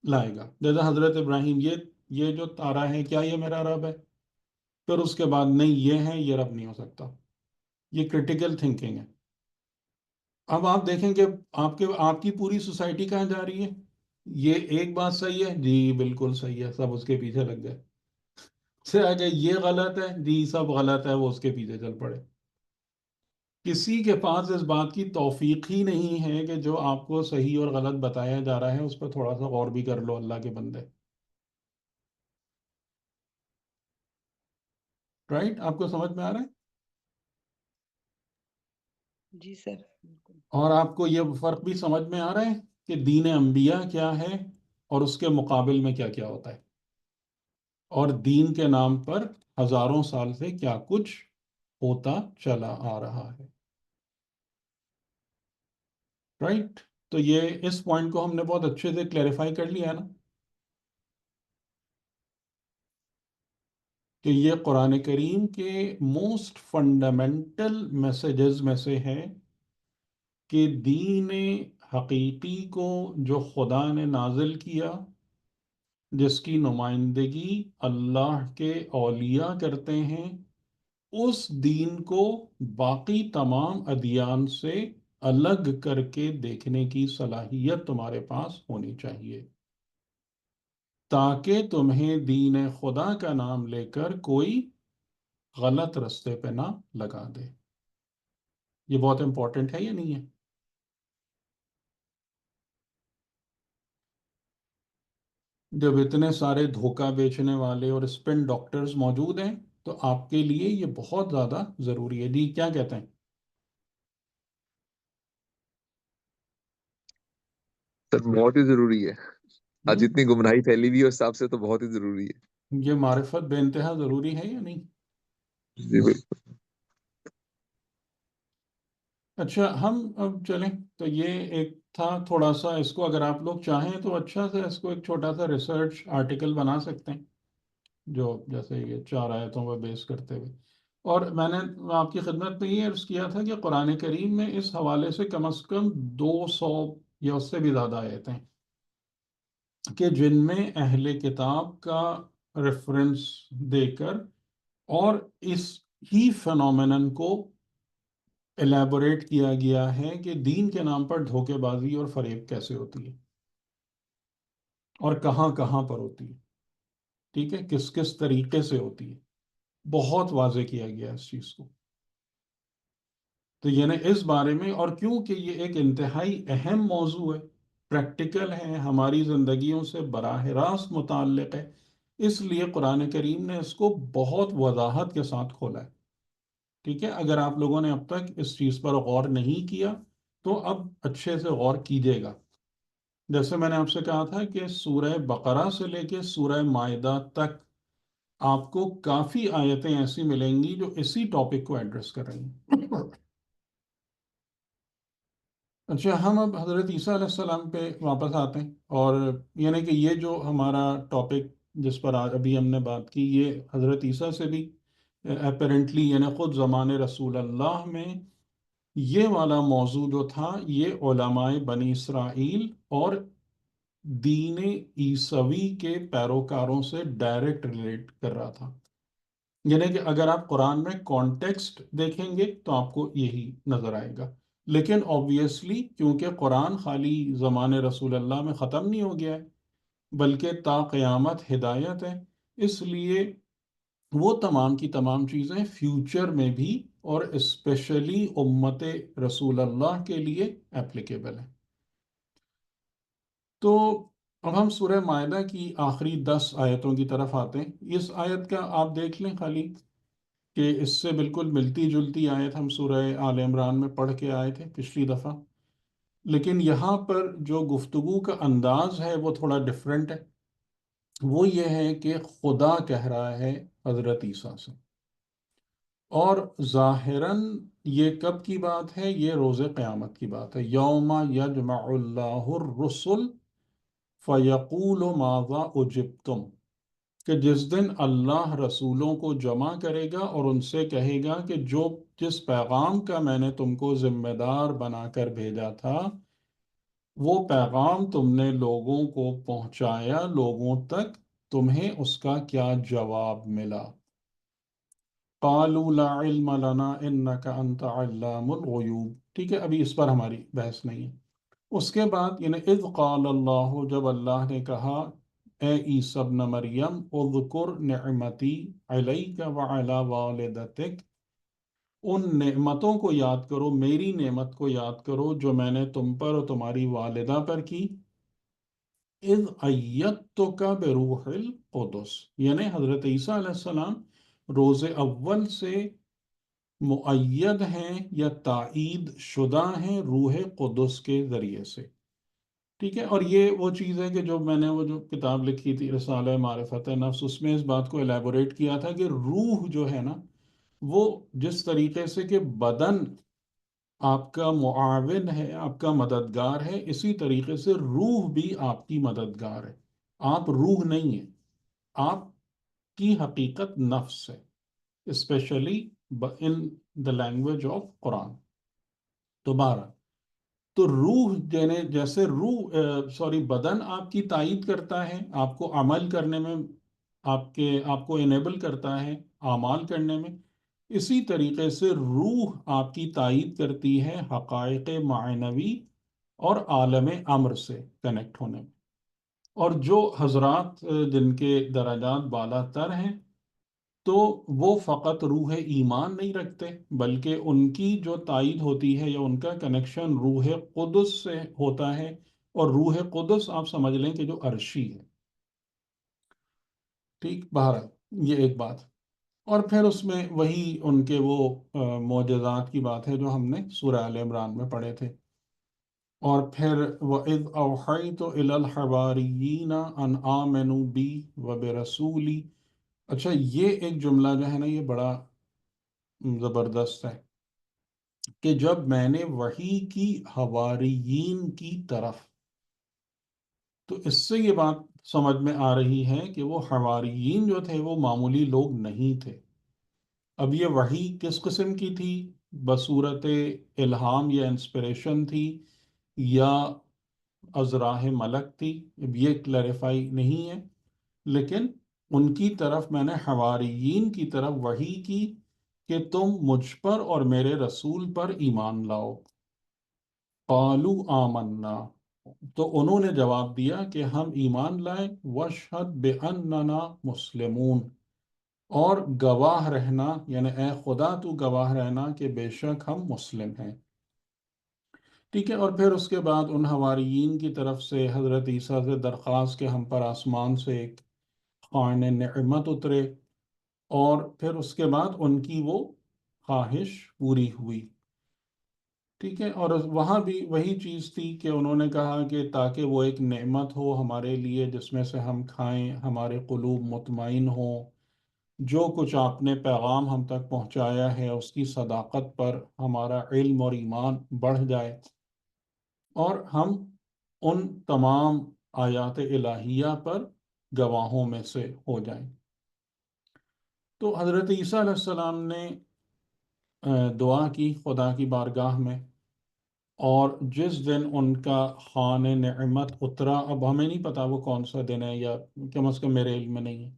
لائے گا. جیسے حضرت ابراہیم، یہ جو تارا ہے کیا یہ میرا رب ہے؟ پھر اس کے بعد نہیں یہ ہے، یہ رب نہیں ہو سکتا. یہ کریٹیکل تھنکنگ ہے. اب آپ دیکھیں کہ آپ کی پوری سوسائٹی کہاں جا رہی ہے. یہ ایک بات صحیح ہے جی بالکل صحیح ہے، سب اس کے پیچھے لگ گئے. سے آگے یہ غلط ہے جی سب غلط ہے، وہ اس کے پیچھے چل پڑے. کسی کے پاس اس بات کی توفیق ہی نہیں ہے کہ جو آپ کو صحیح اور غلط بتایا جا رہا ہے اس پر تھوڑا سا غور بھی کر لو اللہ کے بندے. رائٹ؟ آپ کو سمجھ میں آ رہا ہے؟ جی سر بالکل. اور آپ کو یہ فرق بھی سمجھ میں آ رہا ہے کہ دین انبیاء کیا ہے اور اس کے مقابل میں کیا کیا ہوتا ہے، اور دین کے نام پر ہزاروں سال سے کیا کچھ ہوتا چلا آ رہا ہے. رائٹ؟ تو یہ اس پوائنٹ کو ہم نے بہت اچھے سے کلیریفائی کر لیا ہے نا، کہ یہ قرآن کریم کے موسٹ فنڈامنٹل میسیجز میں سے ہے کہ دین حقیقی کو جو خدا نے نازل کیا، جس کی نمائندگی اللہ کے اولیاء کرتے ہیں، اس دین کو باقی تمام ادیان سے الگ کر کے دیکھنے کی صلاحیت تمہارے پاس ہونی چاہیے، تاکہ تمہیں دین خدا کا نام لے کر کوئی غلط رستے پہ نہ لگا دے. یہ بہت امپورٹنٹ ہے یا نہیں ہے؟ جب اتنے سارے دھوکہ بیچنے والے اور اسپن ڈاکٹرز موجود ہیں تو آپ کے لیے یہ بہت زیادہ ضروری ہے. جی کیا کہتے ہیں؟ سر بہت ہی ضروری ہے. آج ہم؟ اتنی گمراہی پھیلی ہوئی ہے اس حساب سے تو بہت ہی ضروری ہے. یہ معرفت بے انتہا ضروری ہے یا نہیں؟ جی بالکل. اچھا ہم اب چلیں تو یہ ایک تھا تھوڑا سا، اس کو اگر آپ لوگ چاہیں تو اچھا سے اس کو ایک چھوٹا سا ریسرچ آرٹیکل بنا سکتے ہیں، جو جیسے یہ 4 آیتوں پر بیس کرتے ہوئے. اور میں نے آپ کی خدمت میں یہ عرض کیا تھا کہ قرآن کریم میں اس حوالے سے کم از کم 200 یا اس سے بھی زیادہ آیتیں ہیں کہ جن میں اہل کتاب کا ریفرنس دے کر اور اس ہی فنومینن کو ایلیبوریٹ کیا گیا ہے کہ دین کے نام پر دھوکے بازی اور فریب کیسے ہوتی ہے اور کہاں کہاں پر ہوتی ہے، ٹھیک ہے، کس کس طریقے سے ہوتی ہے. بہت واضح کیا گیا اس چیز کو. تو یعنی اس بارے میں، اور کیونکہ یہ ایک انتہائی اہم موضوع ہے، پریکٹیکل ہے، ہماری زندگیوں سے براہ راست متعلق ہے، اس لیے قرآن کریم نے اس کو بہت وضاحت کے ساتھ کھولا ہے. ٹھیک ہے، اگر آپ لوگوں نے اب تک اس چیز پر غور نہیں کیا تو اب اچھے سے غور کیجیے گا. جیسے میں نے آپ سے کہا تھا کہ سورہ بقرہ سے لے کے سورہ مائدہ تک آپ کو کافی آیتیں ایسی ملیں گی جو اسی ٹاپک کو ایڈریس کر رہی ہیں. اچھا ہم اب حضرت عیسیٰ علیہ السلام پہ واپس آتے ہیں، اور یعنی کہ یہ جو ہمارا ٹاپک جس پر آج ابھی ہم نے بات کی یہ حضرت عیسیٰ سے بھی اپیرنٹلی یعنی خود زمان رسول اللہ میں یہ والا موضوع جو تھا یہ علماء بنی اسرائیل اور دین عیسوی کے پیروکاروں سے ڈائریکٹ ریلیٹ کر رہا تھا. یعنی کہ اگر آپ قرآن میں کانٹیکسٹ دیکھیں گے تو آپ کو یہی نظر آئے گا. لیکن obviously کیونکہ قرآن خالی زمان رسول اللہ میں ختم نہیں ہو گیا ہے بلکہ تا قیامت ہدایت ہے، اس لیے وہ تمام کی تمام چیزیں فیوچر میں بھی اور اسپیشلی امت رسول اللہ کے لیے ایپلیکیبل ہیں۔ تو اب ہم سورہ مائدہ کی آخری 10 آیتوں کی طرف آتے ہیں۔ اس آیت کا آپ دیکھ لیں خالی کہ اس سے بالکل ملتی جلتی آیت ہم سورہ آل عمران میں پڑھ کے آئے تھے پچھلی دفعہ، لیکن یہاں پر جو گفتگو کا انداز ہے وہ تھوڑا ڈیفرنٹ ہے۔ وہ یہ ہے کہ خدا کہہ رہا ہے حضرت عیسیٰ سے، اور ظاہراً یہ کب کی بات ہے؟ یہ روز قیامت کی بات ہے۔ یوم یجمع اللہ الرسل فیقول ماذا اجبتم، کہ جس دن اللہ رسولوں کو جمع کرے گا اور ان سے کہے گا کہ جس پیغام کا میں نے تم کو ذمہ دار بنا کر بھیجا تھا وہ پیغام تم نے لوگوں کو پہنچایا، لوگوں تک، تمہیں اس کا کیا جواب ملا؟ قالوا لا علم لنا انك انت علام الغیوب۔ ٹھیک ہے، ابھی اس پر ہماری بحث نہیں ہے۔ اس کے بعد یعنی اذ قال اللہ، جب اللہ نے کہا اے عیسی ابن مریم اذکر نعمتی علیک وعلی والدتک، ان نعمتوں کو یاد کرو، میری نعمت کو یاد کرو جو میں نے تم پر اور تمہاری والدہ پر کی۔ اذ ایدتک بروح القدس، یعنی حضرت عیسیٰ علیہ السلام روز اول سے مؤید ہیں یا تائید شدہ ہیں روح قدس کے ذریعے سے۔ ٹھیک ہے، اور یہ وہ چیز ہے کہ جو میں نے وہ جو کتاب لکھی تھی رسالہ معرفت نفس، اس میں اس بات کو الیبوریٹ کیا تھا کہ روح جو ہے نا، وہ جس طریقے سے کہ بدن آپ کا معاون ہے، آپ کا مددگار ہے، اسی طریقے سے روح بھی آپ کی مددگار ہے۔ آپ روح نہیں ہیں، آپ کی حقیقت نفس ہے، especially in the language of Quran. تو بہرحال تو روح جیسے بدن آپ کی تائید کرتا ہے، آپ کو عمل کرنے میں، آپ کو انیبل کرتا ہے اعمال کرنے میں، اسی طریقے سے روح آپ کی تائید کرتی ہے حقائق معنوی اور عالم امر سے کنیکٹ ہونے میں۔ اور جو حضرات جن کے درجات بالا تر ہیں تو وہ فقط روح ایمان نہیں رکھتے، بلکہ ان کی جو تائید ہوتی ہے یا ان کا کنیکشن روح قدس سے ہوتا ہے، اور روح قدس آپ سمجھ لیں کہ جو عرشی ہے۔ ٹھیک، بہرحال یہ ایک بات، اور پھر اس میں وہی ان کے وہ معجزات کی بات ہے جو ہم نے سورہ آل عمران میں پڑھے تھے۔ اور پھر وَإِذْ أَوْحَيْتُ إِلَى الْحَوَارِيِّينَ أَنْ آمِنُوا بِي وَبِرَسُولِي۔ اچھا، یہ ایک جملہ جو ہے نا یہ بڑا زبردست ہے کہ جب میں نے وحی کی حواریین کی طرف، تو اس سے یہ بات سمجھ میں آ رہی ہے کہ وہ حواریین جو تھے وہ معمولی لوگ نہیں تھے۔ اب یہ وحی کس قسم کی تھی؟ بصورت الہام یا انسپریشن تھی یا از راہ ملک تھی؟ اب یہ کلیریفائی نہیں ہے، لیکن ان کی طرف میں نے حواریین کی طرف وحی کی کہ تم مجھ پر اور میرے رسول پر ایمان لاؤ۔ قالوا آمنا، تو انہوں نے جواب دیا کہ ہم ایمان لائے، واشہد بأننا مسلمون، اور گواہ رہنا، یعنی اے خدا تو گواہ رہنا کہ بے شک ہم مسلم ہیں۔ ٹھیک ہے، اور پھر اس کے بعد ان حواریین کی طرف سے حضرت عیسیٰ سے درخواست کہ ہم پر آسمان سے ایک خوان نعمت اترے، اور پھر اس کے بعد ان کی وہ خواہش پوری ہوئی۔ ٹھیک ہے، اور وہاں بھی وہی چیز تھی کہ انہوں نے کہا کہ تاکہ وہ ایک نعمت ہو ہمارے لیے جس میں سے ہم کھائیں، ہمارے قلوب مطمئن ہوں، جو کچھ آپ نے پیغام ہم تک پہنچایا ہے اس کی صداقت پر ہمارا علم اور ایمان بڑھ جائے، اور ہم ان تمام آیات الہیہ پر گواہوں میں سے ہو جائیں۔ تو حضرت عیسیٰ علیہ السلام نے دعا کی خدا کی بارگاہ میں، اور جس دن ان کا خوان نعمت اترا، اب ہمیں نہیں پتا وہ کون سا دن ہے، یا کم از کم میرے علم میں نہیں ہے،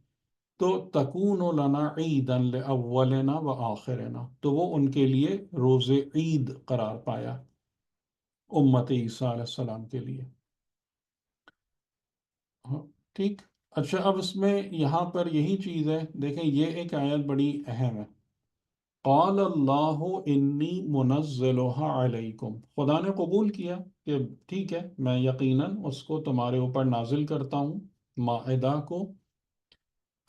تو تکون لنا عیدا لاولنا و آخرنا، تو وہ ان کے لیے روز عید قرار پایا، امت عیسیٰ علیہ السلام کے لیے. ہاں ٹھیک. اچھا اب اس میں یہاں پر یہی چیز ہے، دیکھیں یہ ایک آیت بڑی اہم ہے. قال اللہ انی منزلها علیکم، خدا نے قبول کیا کہ ٹھیک ہے میں یقیناً اس کو تمہارے اوپر نازل کرتا ہوں، مائدہ کو.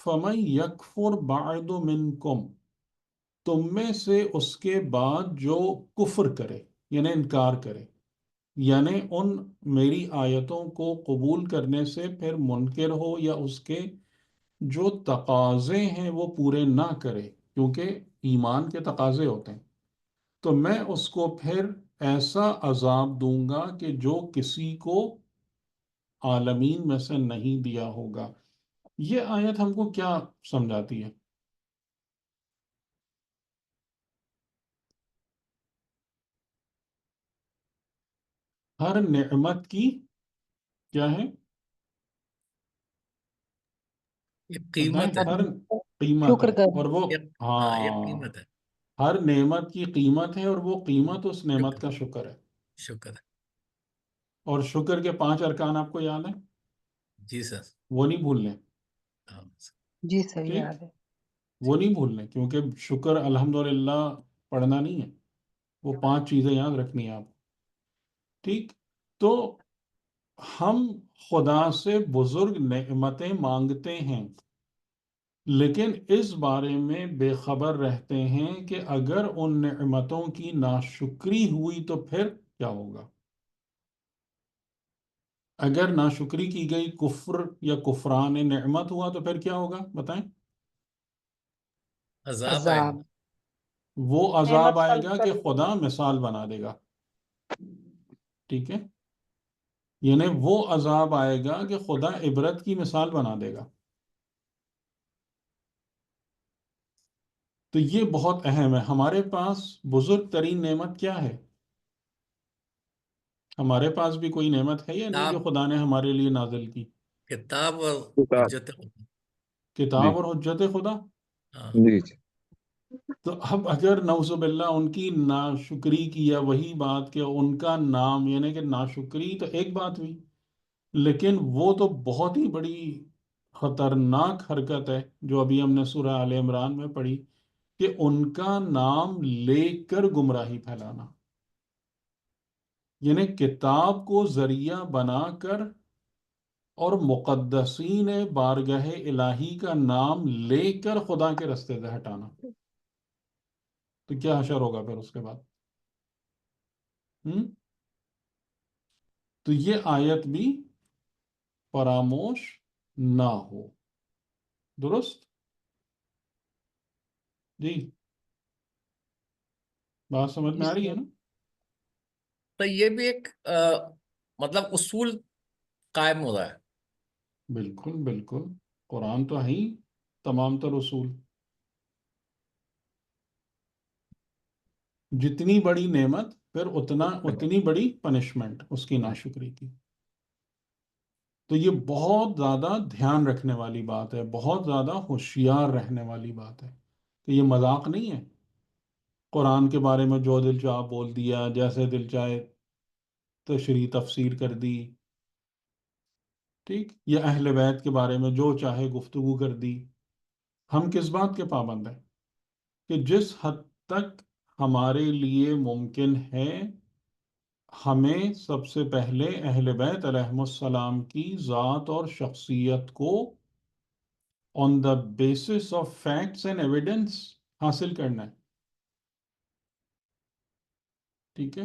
فمن یکفر بعد منکم، تم میں سے اس کے بعد جو کفر کرے یعنی انکار کرے، یعنی ان میری آیتوں کو قبول کرنے سے پھر منکر ہو یا اس کے جو تقاضے ہیں وہ پورے نہ کرے، کیونکہ ایمان کے تقاضے ہوتے ہیں، تو میں اس کو پھر ایسا عذاب دوں گا کہ جو کسی کو عالمین میں سے نہیں دیا ہوگا. یہ آیت ہم کو کیا سمجھاتی ہے؟ ہر نعمت کی کیا ہے؟ یہ بتائیں. قیمت ہے، ہر قیمت شکر ہے کرو. اور وہ یہ ہاں یہ ہاں قیمت ہے، ہر نعمت کی قیمت ہے اور وہ قیمت اس نعمت شکر کا شکر ہے. شکر ہے. اور شکر کے 5 ارکان آپ کو یاد ہیں؟ جی سر. وہ نہیں بھولنے. ہاں جی سر ٹھیک، یاد ہے. وہ نہیں بھولنے، کیونکہ شکر الحمدللہ پڑھنا نہیں ہے، وہ 5 چیزیں یاد رکھنی ہیں آپ. ٹھیک. تو ہم خدا سے بزرگ نعمتیں مانگتے ہیں، لیکن اس بارے میں بے خبر رہتے ہیں کہ اگر ان نعمتوں کی ناشکری ہوئی تو پھر کیا ہوگا. اگر ناشکری کی گئی، کفر یا کفران نعمت ہوا تو پھر کیا ہوگا بتائیں؟ عذاب آئے عذاب. گا. وہ عذاب نعمت آئے سلب گا کر کہ لی خدا مثال بنا دے گا. ٹھیک ہے، یعنی وہ عذاب آئے گا کہ خدا عبرت کی مثال بنا دے گا. تو یہ بہت اہم ہے. ہمارے پاس بزرگ ترین نعمت کیا ہے؟ ہمارے پاس بھی کوئی نعمت ہے یا نہیں جو کتاب خدا نے ہمارے لیے نازل کی؟ کتاب اور کتاب. حجت. کتاب جی اور حجت خدا. ہاں جی جی. تو اب اگر نعوذ باللہ ان کی ناشکری کی، یا وہی بات کہ ان کا نام یعنی کہ ناشکری تو ایک بات ہوئی، لیکن وہ تو بہت ہی بڑی خطرناک حرکت ہے جو ابھی ہم نے سورہ آل عمران میں پڑھی، کہ ان کا نام لے کر گمراہی پھیلانا، یعنی کتاب کو ذریعہ بنا کر اور مقدسین بارگاہ الہی کا نام لے کر خدا کے رستے سے ہٹانا. تو کیا حشر ہوگا پھر اس کے بعد؟ ہم؟ تو یہ آیت بھی فراموش نہ ہو. درست جی؟ بات سمجھ جی میں آ رہی ہے سر. نا؟ تو یہ بھی ایک مطلب اصول قائم ہو رہا ہے. بالکل بالکل. قرآن تو ہے ہی تمام تر اصول. جتنی بڑی نعمت پھر اتنی بڑی پنشمنٹ اس کی ناشکری کی. تو یہ بہت زیادہ دھیان رکھنے والی بات ہے، بہت زیادہ ہوشیار رہنے والی بات ہے کہ یہ مذاق نہیں ہے. قرآن کے بارے میں جو دل چاہ بول دیا، جیسے دل چاہے تشریح تفسیر کر دی. ٹھیک، یا اہل بیت کے بارے میں جو چاہے گفتگو کر دی. ہم کس بات کے پابند ہیں؟ کہ جس حد تک ہمارے لیے ممکن ہے ہمیں سب سے پہلے اہل بیت علیہم السلام کی ذات اور شخصیت کو on the basis of facts and evidence حاصل کرنا ہے. ٹھیک ہے.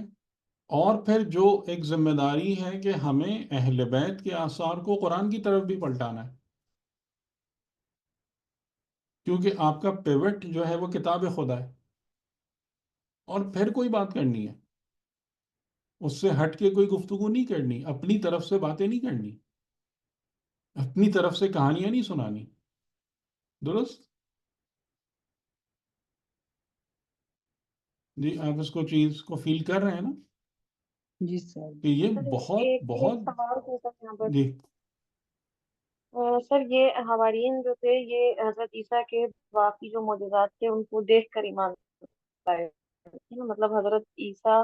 اور پھر جو ایک ذمہ داری ہے کہ ہمیں اہل بیت کے آثار کو قرآن کی طرف بھی پلٹانا ہے، کیونکہ آپ کا پیوٹ جو ہے وہ کتاب خدا ہے. اور پھر کوئی بات کرنی ہے، اس سے ہٹ کے کوئی گفتگو نہیں کرنی، اپنی طرف سے باتیں نہیں کرنی، اپنی طرف سے کہانیاں نہیں سنانی. درست جی؟ آپ اس کو چیز کو فیل کر رہے ہیں نا جی سر. کہ یہ سر بہت ایک بہت. سوال تھا سر یہاں پر. جی سر یہ حوارین جو تھے یہ حضرت عیسیٰ کے باقی جو معجزات تھے ان کو دیکھ کر ایمان لائے تھے نا؟ مطلب حضرت عیسیٰ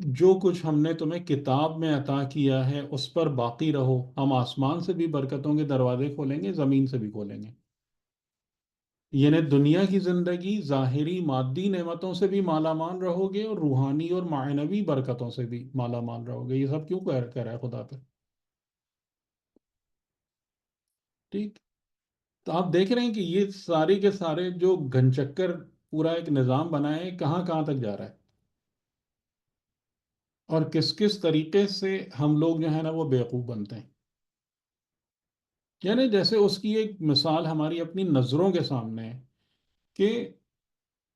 جو کچھ ہم نے تمہیں کتاب میں عطا کیا ہے اس پر باقی رہو، ہم آسمان سے بھی برکتوں کے دروازے کھولیں گے، زمین سے بھی کھولیں گے. یعنی دنیا کی زندگی ظاہری مادی نعمتوں سے بھی مالا مال رہو گے، اور روحانی اور معنوی برکتوں سے بھی مالا مال رہو گے. یہ سب کیوں کہہ رہا ہے خدا پہ؟ ٹھیک. تو آپ دیکھ رہے ہیں کہ یہ سارے کے سارے جو گھن چکر پورا ایک نظام بنا ہے، کہاں کہاں تک جا رہا ہے، اور کس کس طریقے سے ہم لوگ جو ہے نا وہ بیوقوف بنتے ہیں. یعنی جیسے اس کی ایک مثال ہماری اپنی نظروں کے سامنے ہے کہ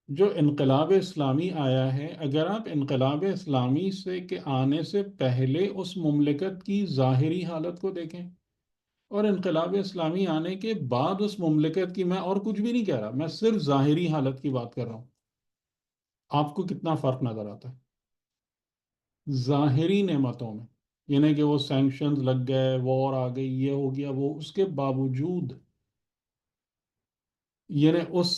جو انقلاب اسلامی آیا ہے، اگر آپ انقلاب اسلامی سے کے آنے سے پہلے اس مملکت کی ظاہری حالت کو دیکھیں، اور انقلاب اسلامی آنے کے بعد اس مملکت کی، میں اور کچھ بھی نہیں کہہ رہا، میں صرف ظاہری حالت کی بات کر رہا ہوں، آپ کو کتنا فرق نظر آتا ہے ظاہری نعمتوں میں. یعنی کہ وہ سینکشنز لگ گئے، وار آ گئی، یہ ہو گیا وہ، اس کے باوجود یعنی اس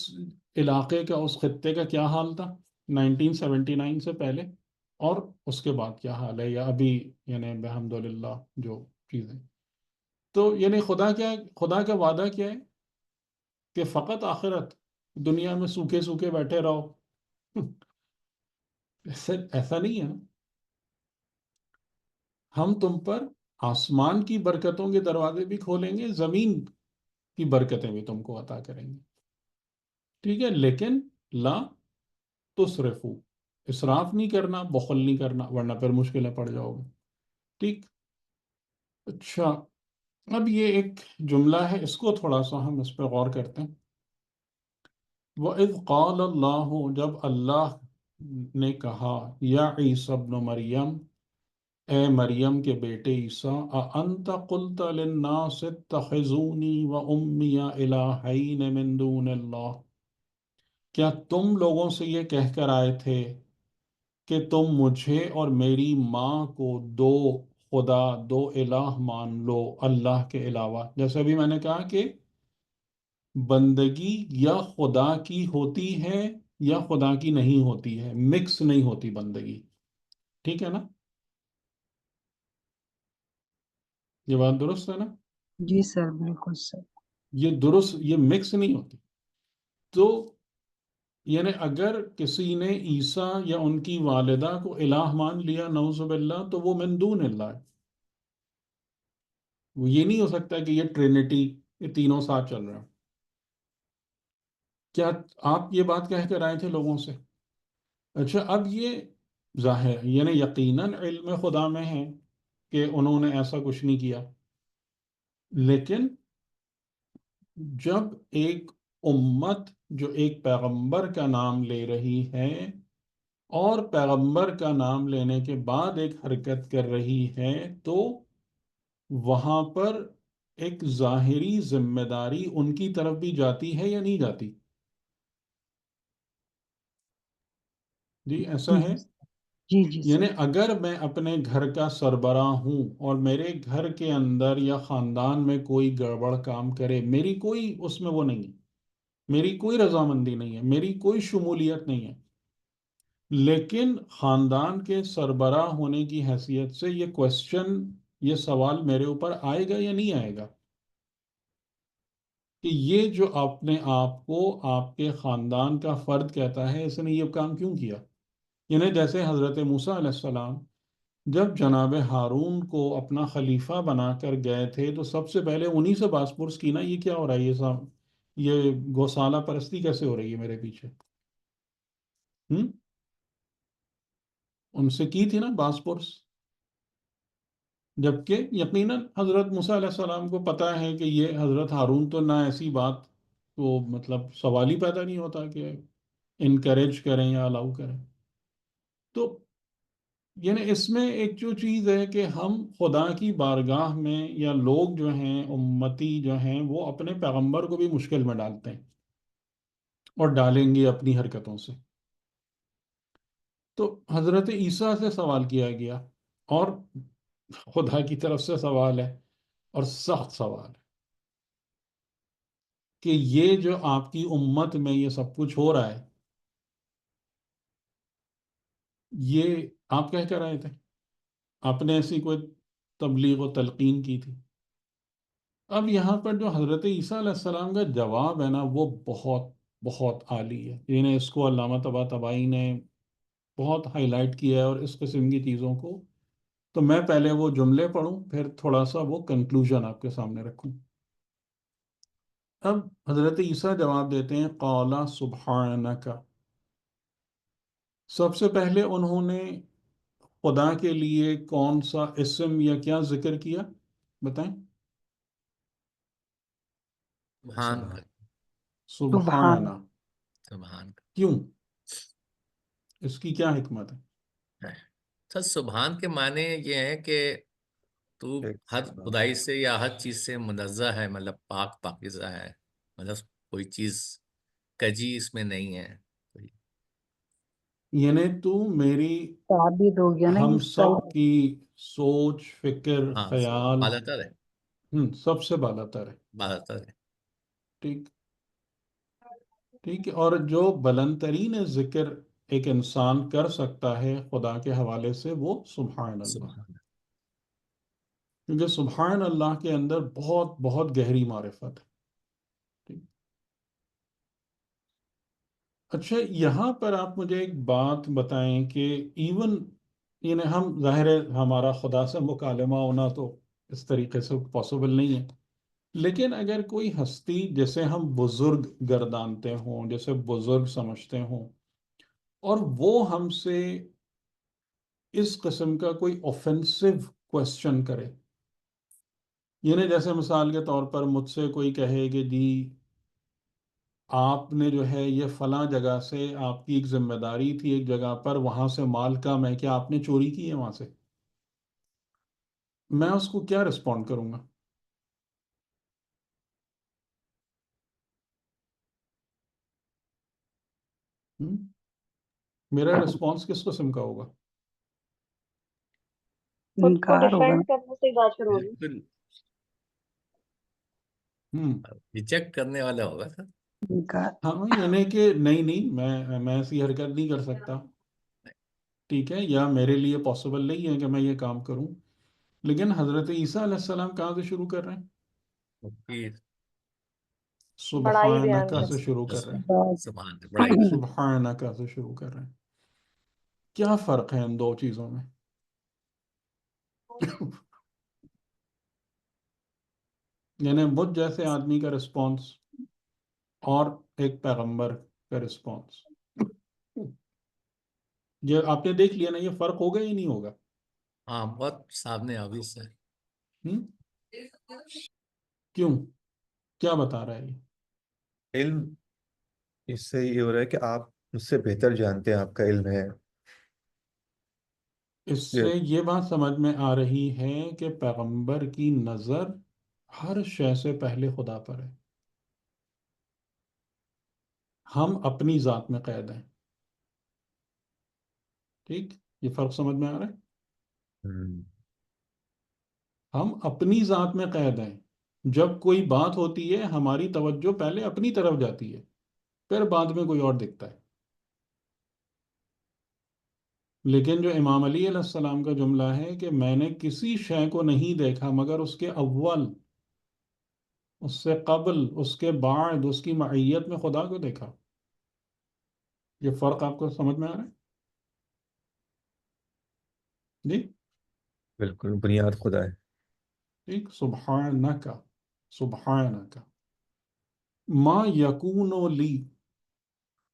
علاقے کا، اس خطے کا کیا حال تھا 1979 سے پہلے، اور اس کے بعد کیا حال ہے، یا ابھی یعنی الحمدللہ جو چیزیں. تو یعنی خدا کا وعدہ کیا ہے کہ فقط آخرت، دنیا میں سوکھے سوکھے بیٹھے رہو. ایسا نہیں ہے نا. ہم تم پر آسمان کی برکتوں کے دروازے بھی کھولیں گے، زمین کی برکتیں بھی تم کو عطا کریں گے. ٹھیک ہے، لیکن لا تصرفو، اسراف نہیں کرنا، بخل نہیں کرنا، ورنہ پھر مشکلیں پڑ جاؤ گے. ٹھیک. اچھا، اب یہ ایک جملہ ہے، اس کو تھوڑا سا ہم اس پہ غور کرتے ہیں. وَإِذْ قَالَ اللَّهُ، جب اللہ نے کہا، یا عیسی ابن مریم، اے مریم کے بیٹے عیسیٰ، اَأَنْتَ قُلْتَ لِلنَّاسِ اتَّخِذُونِي وَأُمِّيَ إِلَٰهَيْنِ مِن دُونِ اللَّهِ، کیا تم لوگوں سے یہ کہہ کر آئے تھے کہ تم مجھے اور میری ماں کو دو خدا، دو الہ مان لو اللہ کے علاوہ؟ جیسے ابھی میں نے کہا کہ بندگی یا خدا کی ہوتی ہے یا خدا کی نہیں ہوتی ہے، مکس نہیں ہوتی بندگی. ٹھیک ہے نا؟ یہ بات درست ہے نا؟ جی سر، بالکل سر. یہ درست، یہ مکس نہیں ہوتی. تو یعنی اگر کسی نے عیسیٰ یا ان کی والدہ کو الہ مان لیا، نعوذ باللہ، تو وہ من دون اللہ ہے. وہ یہ نہیں ہو سکتا کہ یہ ٹرینٹی، یہ تینوں ساتھ چل رہے ہیں. کیا آپ یہ بات کہہ کر آئے تھے لوگوں سے؟ اچھا، اب یہ ظاہر یعنی یقیناً علم خدا میں ہے کہ انہوں نے ایسا کچھ نہیں کیا. لیکن جب ایک امت جو ایک پیغمبر کا نام لے رہی ہے، اور پیغمبر کا نام لینے کے بعد ایک حرکت کر رہی ہے، تو وہاں پر ایک ظاہری ذمہ داری ان کی طرف بھی جاتی ہے یا نہیں جاتی؟ جی ایسا ہے. جی جی یعنی سر. اگر میں اپنے گھر کا سربراہ ہوں اور میرے گھر کے اندر یا خاندان میں کوئی گڑبڑ کام کرے، میری کوئی اس میں وہ نہیں ہے، میری کوئی رضامندی نہیں ہے، میری کوئی شمولیت نہیں ہے، لیکن خاندان کے سربراہ ہونے کی حیثیت سے یہ کوشچن، یہ سوال میرے اوپر آئے گا یا نہیں آئے گا کہ یہ جو اپنے آپ کو آپ کے خاندان کا فرد کہتا ہے، اس نے یہ کام کیوں کیا؟ یعنی جیسے حضرت موسیٰ علیہ السلام جب جناب ہارون کو اپنا خلیفہ بنا کر گئے تھے، تو سب سے پہلے انہی سے باس پرس کی نا، یہ کیا ہو رہا ہے، یہ گوسالہ پرستی کیسے ہو رہی ہے میرے پیچھے؟ ان سے کی تھی نا باس پرس. جبکہ یقیناً حضرت موسیٰ علیہ السلام کو پتہ ہے کہ یہ حضرت ہارون تو نہ ایسی بات کو مطلب سوال ہی پیدا نہیں ہوتا کہ انکریج کریں یا الاؤ کریں. تو یعنی اس میں ایک جو چیز ہے کہ ہم خدا کی بارگاہ میں، یا لوگ جو ہیں امتی جو ہیں، وہ اپنے پیغمبر کو بھی مشکل میں ڈالتے ہیں اور ڈالیں گے اپنی حرکتوں سے. تو حضرت عیسیٰ سے سوال کیا گیا، اور خدا کی طرف سے سوال ہے، اور سخت سوال ہے کہ یہ جو آپ کی امت میں یہ سب کچھ ہو رہا ہے، یہ آپ کہہ کر آئے تھے؟ آپ نے ایسی کوئی تبلیغ و تلقین کی تھی؟ اب یہاں پر جو حضرت عیسیٰ علیہ السلام کا جواب ہے نا، وہ بہت بہت عالی ہے. انہیں اس کو علامہ طباطبائی نے بہت ہائی لائٹ کیا ہے، اور اس قسم کی چیزوں کو تو میں پہلے وہ جملے پڑھوں، پھر تھوڑا سا وہ کنکلوژن آپ کے سامنے رکھوں. اب حضرت عیسیٰ جواب دیتے ہیں قال سبحانک. سب سے پہلے انہوں نے خدا کے لیے کون سا اسم یا کیا ذکر کیا؟ بتائیں. سبحان کا. سبحان. سبحانہ. سبحان کا. کیوں؟ اس کی کیا حکمت ہے؟ سر سبحان کے معنی یہ ہیں کہ تو ہر خدائی سے یا ہر چیز سے منزہ ہے، مطلب پاک پاکیزہ ہے، مطلب کوئی چیز کجی اس میں نہیں ہے. یعنی تو میری ثابت ہو گیا نا ہم یہ سب صحیح. کی سوچ، فکر، ہاں خیال بالا تر ہے. سب سے بالا تر ہے. بالا تر ہے. ٹھیک ٹھیک ہے. اور جو بلند ترین ذکر ایک انسان کر سکتا ہے خدا کے حوالے سے، وہ سبحان اللہ. سبحان. کیونکہ سبحان اللہ کے اندر بہت بہت گہری معرفت ہے. ٹھیک. اچھا، یہاں پر آپ مجھے ایک بات بتائیں کہ ایون یعنی ہم ظاہر ہے ہمارا خدا سے مکالمہ ہونا تو اس طریقے سے پاسبل نہیں ہے، لیکن اگر کوئی ہستی جسے ہم بزرگ گردانتے ہوں، جسے بزرگ سمجھتے ہوں، اور وہ ہم سے اس قسم کا کوئی اوفینسو کوشچن کرے، یعنی جیسے مثال کے طور پر مجھ سے کوئی کہے کہ جی آپ نے جو ہے یہ فلاں جگہ سے آپ کی ایک ذمہ داری تھی ایک جگہ پر، وہاں سے مال کم ہے، کیا آپ نے چوری کی ہے وہاں سے؟ میں اس کو کیا رسپونڈ کروں گا؟ ہم؟ میرا رسپانس کس قسم کا ہوگا؟ خود کو انکار ہوگا. ڈیفینڈ کرنے سے بات شروع ہوگی. بالکل ہم ریجیکٹ کرنے والا ہوگا سر. انکار. ہاں، یعنی کہ نہیں نہیں، میں ایسی حرکت نہیں کر سکتا. ٹھیک ہے، یا میرے لیے پاسبل نہیں ہے کہ میں یہ کام کروں. لیکن حضرت عیسیٰ علیہ السلام کہاں سے شروع کر رہے ہیں؟ پھر بڑائی بیان سبحانکا سے کرنا. شروع کر رہے ہیں. بس. سبحان بڑائی. سبحانکا سے شروع کر رہے ہیں. کیا فرق ہے ان دو چیزوں میں؟ یعنی مجھ جیسے آدمی کا رسپانس اور ایک پیغمبر کا رسپانس، یہ آپ نے دیکھ لیا نا، یہ فرق ہوگا ہی نہیں ہوگا. ہاں بہت سامنے obvious ہے. ہم؟ کیوں؟ کیا بتا رہا ہے یہ؟ علم اس سے یہ ہو رہا ہے کہ آپ مجھ سے بہتر جانتے ہیں، آپ کا علم ہے. اس یہ سے یہ بات سمجھ میں آ رہی ہے کہ پیغمبر کی نظر ہر شے سے پہلے خدا پر ہے. ہم اپنی ذات میں قید ہیں. ٹھیک، یہ فرق سمجھ میں آ رہا ہے؟ ہم، ہم اپنی ذات میں قید ہیں. جب کوئی بات ہوتی ہے ہماری توجہ پہلے اپنی طرف جاتی ہے، پھر بعد میں کوئی اور دکھتا ہے. لیکن جو امام علی علیہ السلام کا جملہ ہے کہ میں نے کسی شے کو نہیں دیکھا مگر اس کے اول، اس سے قبل، اس کے بعد اس کی معیت میں خدا کو دیکھا. یہ فرق آپ کو سمجھ میں آ رہا ہے؟ جی بالکل بنیاد خدا ہے. ٹھیک. سبحانک. سبحانک ما یکون لی.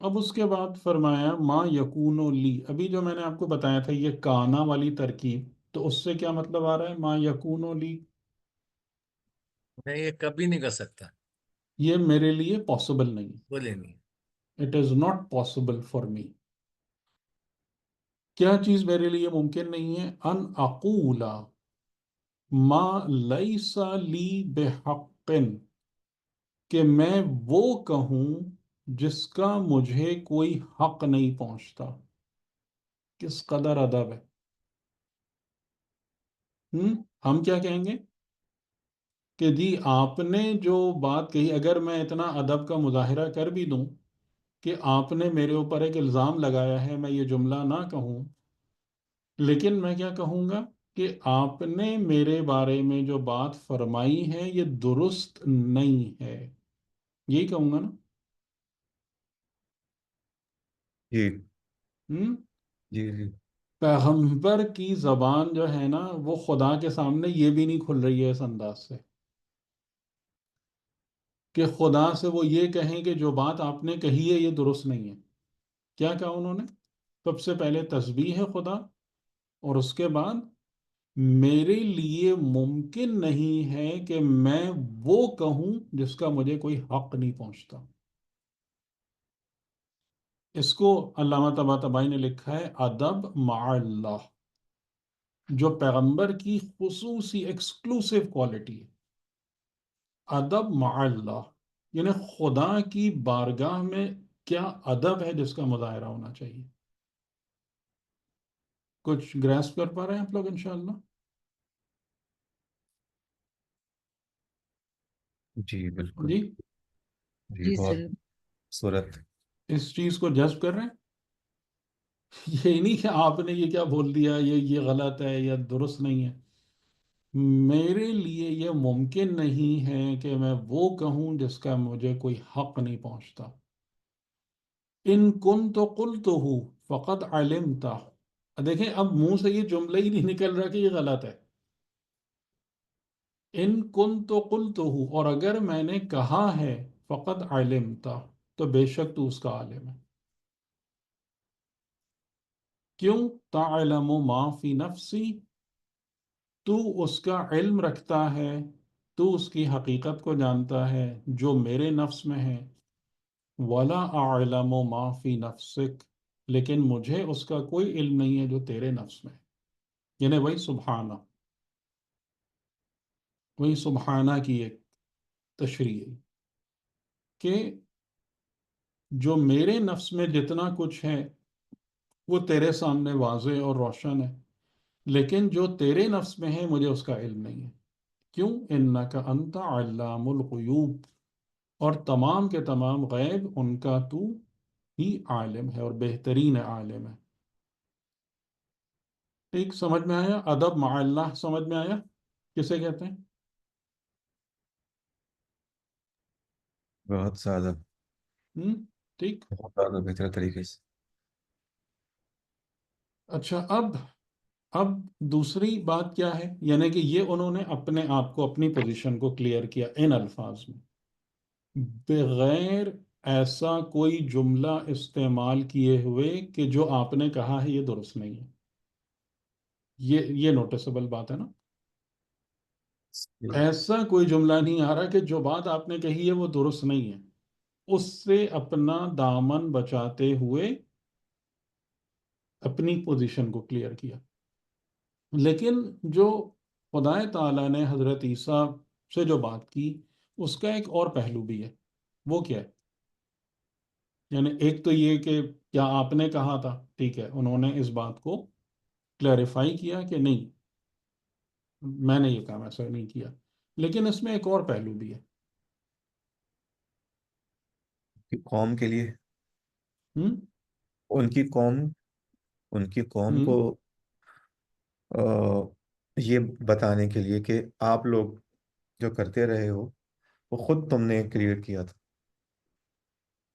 اب اس کے بعد فرمایا ما یکون لی. ابھی جو میں نے آپ کو بتایا تھا یہ کانا والی ترکیب، تو اس سے کیا مطلب آ رہا ہے ما یکون لی؟ میں یہ کبھی نہیں کر سکتا. یہ میرے لیے پاسبل نہیں. بولے نہیں. It is not possible for me. کیا چیز میرے لیے ممکن نہیں ہے؟ ان اقول ما لیس لی بحق، کہ میں وہ کہوں جس کا مجھے کوئی حق نہیں پہنچتا. کس قدر ادب ہے. ہم کیا کہیں گے کہ جی آپ نے جو بات کہی، اگر میں اتنا ادب کا مظاہرہ کر بھی دوں کہ آپ نے میرے اوپر ایک الزام لگایا ہے میں یہ جملہ نہ کہوں، لیکن میں کیا کہوں گا کہ آپ نے میرے بارے میں جو بات فرمائی ہے یہ درست نہیں ہے، یہی کہوں گا نا؟ جی ہم؟ جی جی پیغمبر کی زبان جو ہے نا وہ خدا کے سامنے یہ بھی نہیں کھل رہی ہے اس انداز سے کہ خدا سے وہ یہ کہیں کہ جو بات آپ نے کہی ہے یہ درست نہیں ہے۔ کیا کہا انہوں نے؟ سب سے پہلے تسبیح ہے خدا، اور اس کے بعد میرے لیے ممکن نہیں ہے کہ میں وہ کہوں جس کا مجھے کوئی حق نہیں پہنچتا۔ اس کو علامہ طباطبائی نے لکھا ہے ادب مع اللہ، جو پیغمبر کی خصوصی ایکسکلوسیو کوالٹی ہے، ادب مع اللہ، یعنی خدا کی بارگاہ میں کیا ادب ہے جس کا مظاہرہ ہونا چاہیے۔ کچھ گریسپ کر پا رہے ہیں آپ لوگ انشاءاللہ؟ جی بالکل، جی، جی جی بہت سر۔ صورت۔ اس چیز کو جذب کر رہے ہیں؟ یہ نہیں کہ آپ نے یہ کیا بول دیا، یہ غلط ہے یا درست نہیں ہے۔ میرے لیے یہ ممکن نہیں ہے کہ میں وہ کہوں جس کا مجھے کوئی حق نہیں پہنچتا۔ ان کن تو قل تو ہوں فقط علمتا، دیکھیں اب منہ سے یہ جملہ ہی نہیں نکل رہا کہ یہ غلط ہے۔ ان کن تو قل تو ہوں، اور اگر میں نے کہا ہے فقط علمتا، تو بے شک تو اس کا عالم ہے۔ کیوں؟ تعلم ما فی نفسی، تو اس کا علم رکھتا ہے، تو اس کی حقیقت کو جانتا ہے جو میرے نفس میں ہے۔ ولا اعلم ما فی نفسک، لیکن مجھے اس کا کوئی علم نہیں ہے جو تیرے نفس میں ہے۔ یعنی وہی سبحانہ، وہی سبحانہ کی ایک تشریح ہے کہ جو میرے نفس میں جتنا کچھ ہے وہ تیرے سامنے واضح اور روشن ہے، لیکن جو تیرے نفس میں ہے مجھے اس کا علم نہیں ہے۔ کیوں؟ انک انت علام الغیوب، اور تمام کے تمام غیب ان کا تو ہی عالم ہے اور بہترین عالم ہے۔ ٹھیک، سمجھ میں آیا؟ ادب مع اللہ سمجھ میں آیا کسے کہتے ہیں؟ بہت زیادہ، ٹھیک۔ بہت زیادہ بہتر طریقے سے۔ اچھا، اب دوسری بات کیا ہے؟ یعنی کہ یہ انہوں نے اپنے آپ کو، اپنی پوزیشن کو کلیئر کیا ان الفاظ میں، بغیر ایسا کوئی جملہ استعمال کیے ہوئے کہ جو آپ نے کہا ہے یہ درست نہیں ہے۔ یہ نوٹسبل بات ہے نا؟ ایسا کوئی جملہ نہیں آ رہا کہ جو بات آپ نے کہی ہے وہ درست نہیں ہے، اس سے اپنا دامن بچاتے ہوئے اپنی پوزیشن کو کلیئر کیا۔ لیکن جو خدا تعالیٰ نے حضرت عیسیٰ سے جو بات کی اس کا ایک اور پہلو بھی ہے، وہ کیا ہے؟ یعنی ایک تو یہ کہ کیا آپ نے کہا تھا، ٹھیک ہے، انہوں نے اس بات کو کلیریفائی کیا کہ نہیں، میں نے یہ کام ایسا نہیں کیا، لیکن اس میں ایک اور پہلو بھی ہے۔ قوم کے لیے، ہم؟ ان کی قوم، ان کی قوم ہم؟ کو یہ بتانے کے لیے کہ آپ لوگ جو کرتے رہے ہو وہ خود تم نے کریٹ کیا تھا۔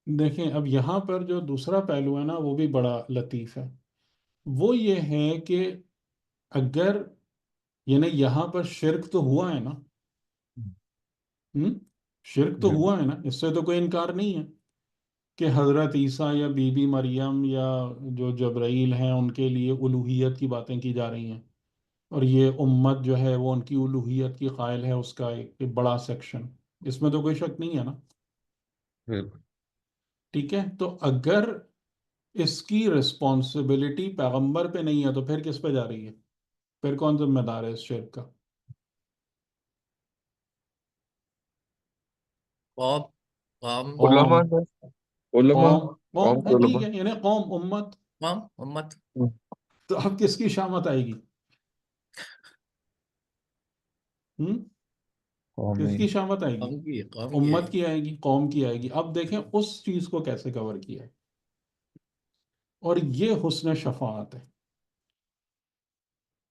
دیکھیں اب یہاں پر جو دوسرا پہلو ہے نا وہ بھی بڑا لطیف ہے، وہ یہ ہے کہ اگر، یعنی یہاں پر شرک تو ہوا ہے نا، شرک تو ہوا ہے نا، اس سے تو کوئی انکار نہیں ہے کہ حضرت عیسیٰ یا بی بی مریم یا جو جبرائیل ہیں ان کے لیے الوہیت کی باتیں کی جا رہی ہیں، اور یہ امت جو ہے وہ ان کی الوہیت کی قائل ہے، اس کا ایک بڑا سیکشن، اس میں تو کوئی شک نہیں ہے نا؟ بالکل۔ ٹھیک ہے، تو اگر اس کی رسپانسبلٹی پیغمبر پہ نہیں ہے تو پھر کس پہ جا رہی ہے؟ پھر کون ذمہ دار ہے اس شرک کا؟ قوم قوم علماء قوم، ہے، علماء، قوم، قوم قوم کے ہے، ٹھیک علماء۔ ہے، یعنی قوم، امت، قوم امت تو اب کس کی شامت آئے گی؟ ہم؟ قوم کس نہیں، کی شامت آئے گی؟ قوم کی ہے امت کی آئے گی، قوم کی آئے گی۔ اب دیکھیں اس چیز کو کیسے کور کیا ہے، اور یہ حسن شفاعت ہے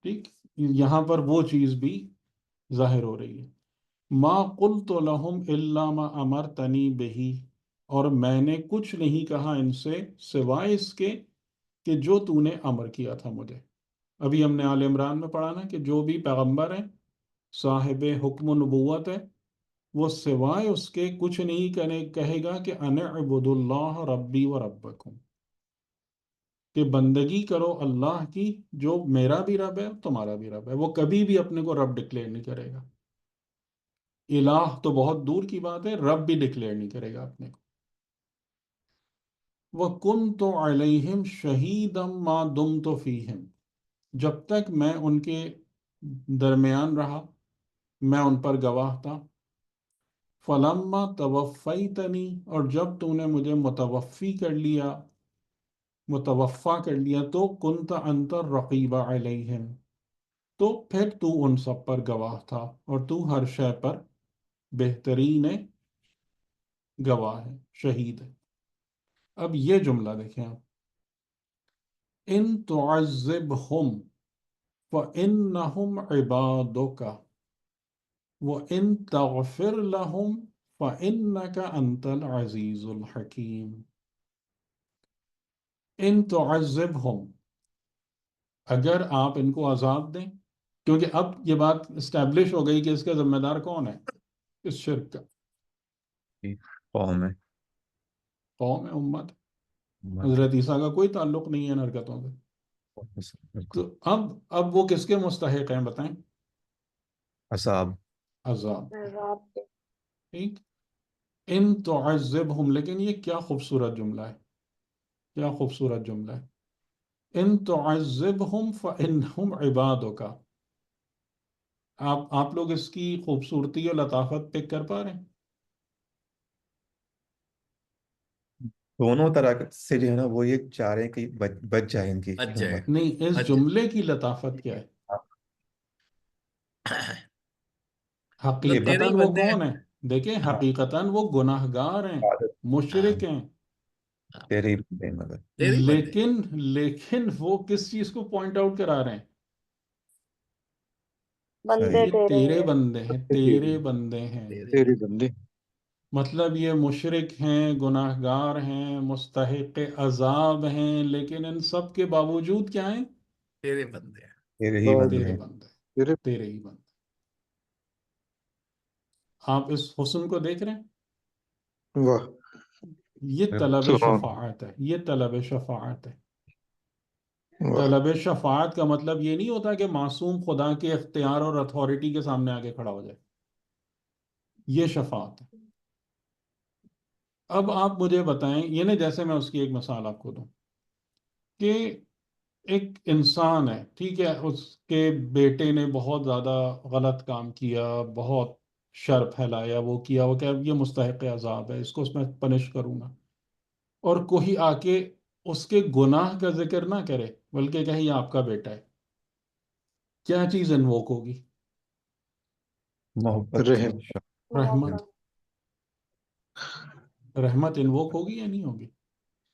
ٹھیک، یہاں پر وہ چیز بھی ظاہر ہو رہی ہے. ما قلت لہم الا ما امرتنی بہی، اور میں نے کچھ نہیں کہا ان سے سوائے اس کے کہ جو تو نے امر کیا تھا مجھے. ابھی ہم نے آل عمران میں پڑھا نا کہ جو بھی پیغمبر ہیں، صاحب حکم و نبوت ہے، وہ سوائے اس کے کچھ نہیں کہے گا کہ ان اعبدوا اللہ ربی و ربکم، کہ بندگی کرو اللہ کی جو میرا بھی رب ہے تمہارا بھی رب ہے. وہ کبھی بھی اپنے کو رب ڈکلیئر نہیں کرے گا. الہ تو بہت دور کی بات ہے، رب بھی ڈکلیئر نہیں کرے گا اپنے کو. وَكُنْتُ عَلَيْهِمْ شَهِيدًا مَا دُمْتُ فِيهِمْ، جب تک میں ان کے درمیان رہا میں ان پر گواہ تھا. فَلَمَّا تَوَفَّيْتَنِي، اور جب تو نے مجھے متوفی کر لیا، متوفع کر لیا، تو كُنْتَ أَنْتَ الرَّقِيبَ عَلَيْهِمْ، تو پھر تو ان سب پر گواہ تھا، اور تو ہر شے پر بہترین گواہ ہے، شہید ہے. اب یہ جملہ دیکھیں آپ، ان تعذبہم فإنہم عبادک وإن تغفر لہم فإنک انت العزیز الحکیم. ان تعذبہم، اگر آپ ان کو عذاب دیں، کیونکہ اب یہ بات اسٹیبلش ہو گئی کہ اس کا ذمہ دار کون ہے اس شرک کا. قوم ہے. قوم ہے، امت. امت. حضرت عیسیٰ کا کوئی تعلق نہیں ہے ان حرکتوں سے. بالکل. تو اب وہ کس کے مستحق ہیں بتائیں؟ عذاب. عذاب. عذاب کے. ٹھیک. ان تعذبہم، لیکن یہ کیا خوبصورت جملہ ہے، کیا خوبصورت جملہ ہے. ان تعذبہم فإنہم عبادک. آپ لوگ اس کی خوبصورتی اور لطافت پک کر پا رہے ہیں؟ دونوں طرح سے جو ہے نا وہ یہ چاہ رہے ہیں کہ بچ جائے ان کی بچ جائے. امت. نہیں، اس اچھا. جملے کی لطافت کیا ہے؟ مطلب تیرے حقیقتاً ہی وہ بندے ہیں. کون ہیں؟ دیکھیں، ہاں. حقیقتاً وہ گناہ گار ہیں، ہاں. مشرک ہیں. تیرے ہی بندے مگر. تیرے ہی بندے. لیکن وہ کس چیز کو پوائنٹ آؤٹ کرا رہے ہیں؟ بندے یہ تیرے تیرے ہیں. بندے ہیں، تیرے بندے ہیں. تیرے تیرے بندے. بندے. مطلب یہ مشرک ہیں، گناہ گار ہیں، مستحق عذاب ہیں، لیکن ان سب کے باوجود کیا ہیں؟ تیرے بندے ہیں. تیرے ہی بندے تیرے ہیں. بندے، تیرے. تیرے ہی بندے. آپ اس حسن کو دیکھ رہے ہیں؟ واہ. یہ طلب سبحان. شفاعت ہے، یہ طلب شفاعت ہے. واہ. طلب شفاعت کا مطلب یہ نہیں ہوتا کہ معصوم خدا کے اختیار اور اتھارٹی کے سامنے آگے کھڑا ہو جائے. یہ شفاعت ہے. اب آپ مجھے بتائیں، یہ نہیں، جیسے میں اس کی ایک مثال آپ کو دوں کہ ایک انسان ہے، ٹھیک ہے، اس کے بیٹے نے بہت زیادہ غلط کام کیا، بہت شر پھیلایا، وہ کیا، وہ کہ اب یہ مستحق عذاب ہے، اس کو میں پنش کروں گا. اور کوئی آ کے اس کے گناہ کا ذکر نہ کرے بلکہ کہے یہ آپ کا بیٹا ہے، کیا چیز انووک ہوگی؟ محبت. رحم. رحمت. محبت. رحمت انووک ہوگی یا نہیں ہوگی؟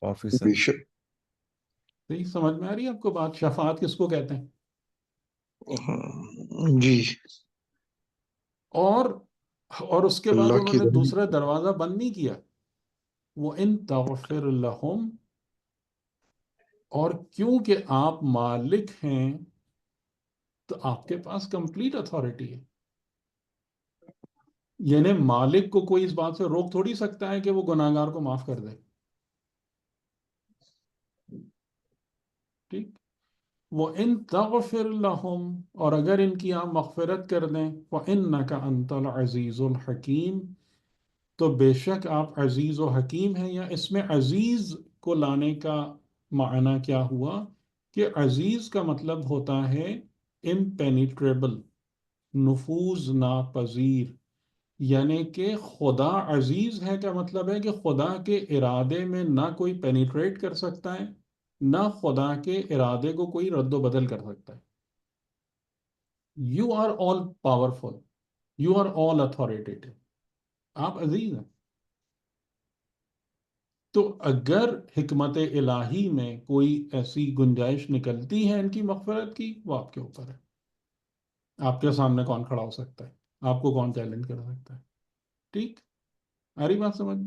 آفیسر. بے شک. صحیح سمجھ میں آ رہی ہے آپ کو بات؟ شفاعت کس کو کہتے ہیں؟ جی. اور اس کے بعد اللہ انہوں کی نے رحم. دوسرا دروازہ بند نہیں کیا. وَإِن تَغْفِرْ لَهُمْ، اور کیونکہ آپ مالک ہیں تو آپ کے پاس کمپلیٹ اتھارٹی ہے. یعنی مالک کو کوئی اس بات سے روک تھوڑی سکتا ہے کہ وہ گناہگار کو معاف کر دے. ٹھیک. وَإِن تَغْفِرْ لَهُمْ، اور اگر ان کی آپ مغفرت کر دیں، فَإِنَّكَ أَنْتَ الْعَزِيزُ الْحَكِيمُ، تو بے شک آپ عزیز و حکیم ہیں. یا اس میں عزیز کو لانے کا معنی کیا ہوا کہ عزیز کا مطلب ہوتا ہے امپینیٹریبل، نفوذ ناپذیر. یعنی کہ خدا عزیز ہے کا مطلب ہے کہ خدا کے ارادے میں نہ کوئی پینیٹریٹ کر سکتا ہے، نہ خدا کے ارادے کو کوئی رد و بدل کر سکتا ہے. You are all powerful, you are all authoritative, آپ عزیز ہیں. تو اگر حکمت الہی میں کوئی ایسی گنجائش نکلتی ہے ان کی مغفرت کی، وہ آپ کے اوپر ہے. آپ کے سامنے کون کھڑا ہو سکتا ہے؟ آپ کو کون چیلنج کر سکتا ہے؟ ٹھیک، آ رہی بات سمجھ؟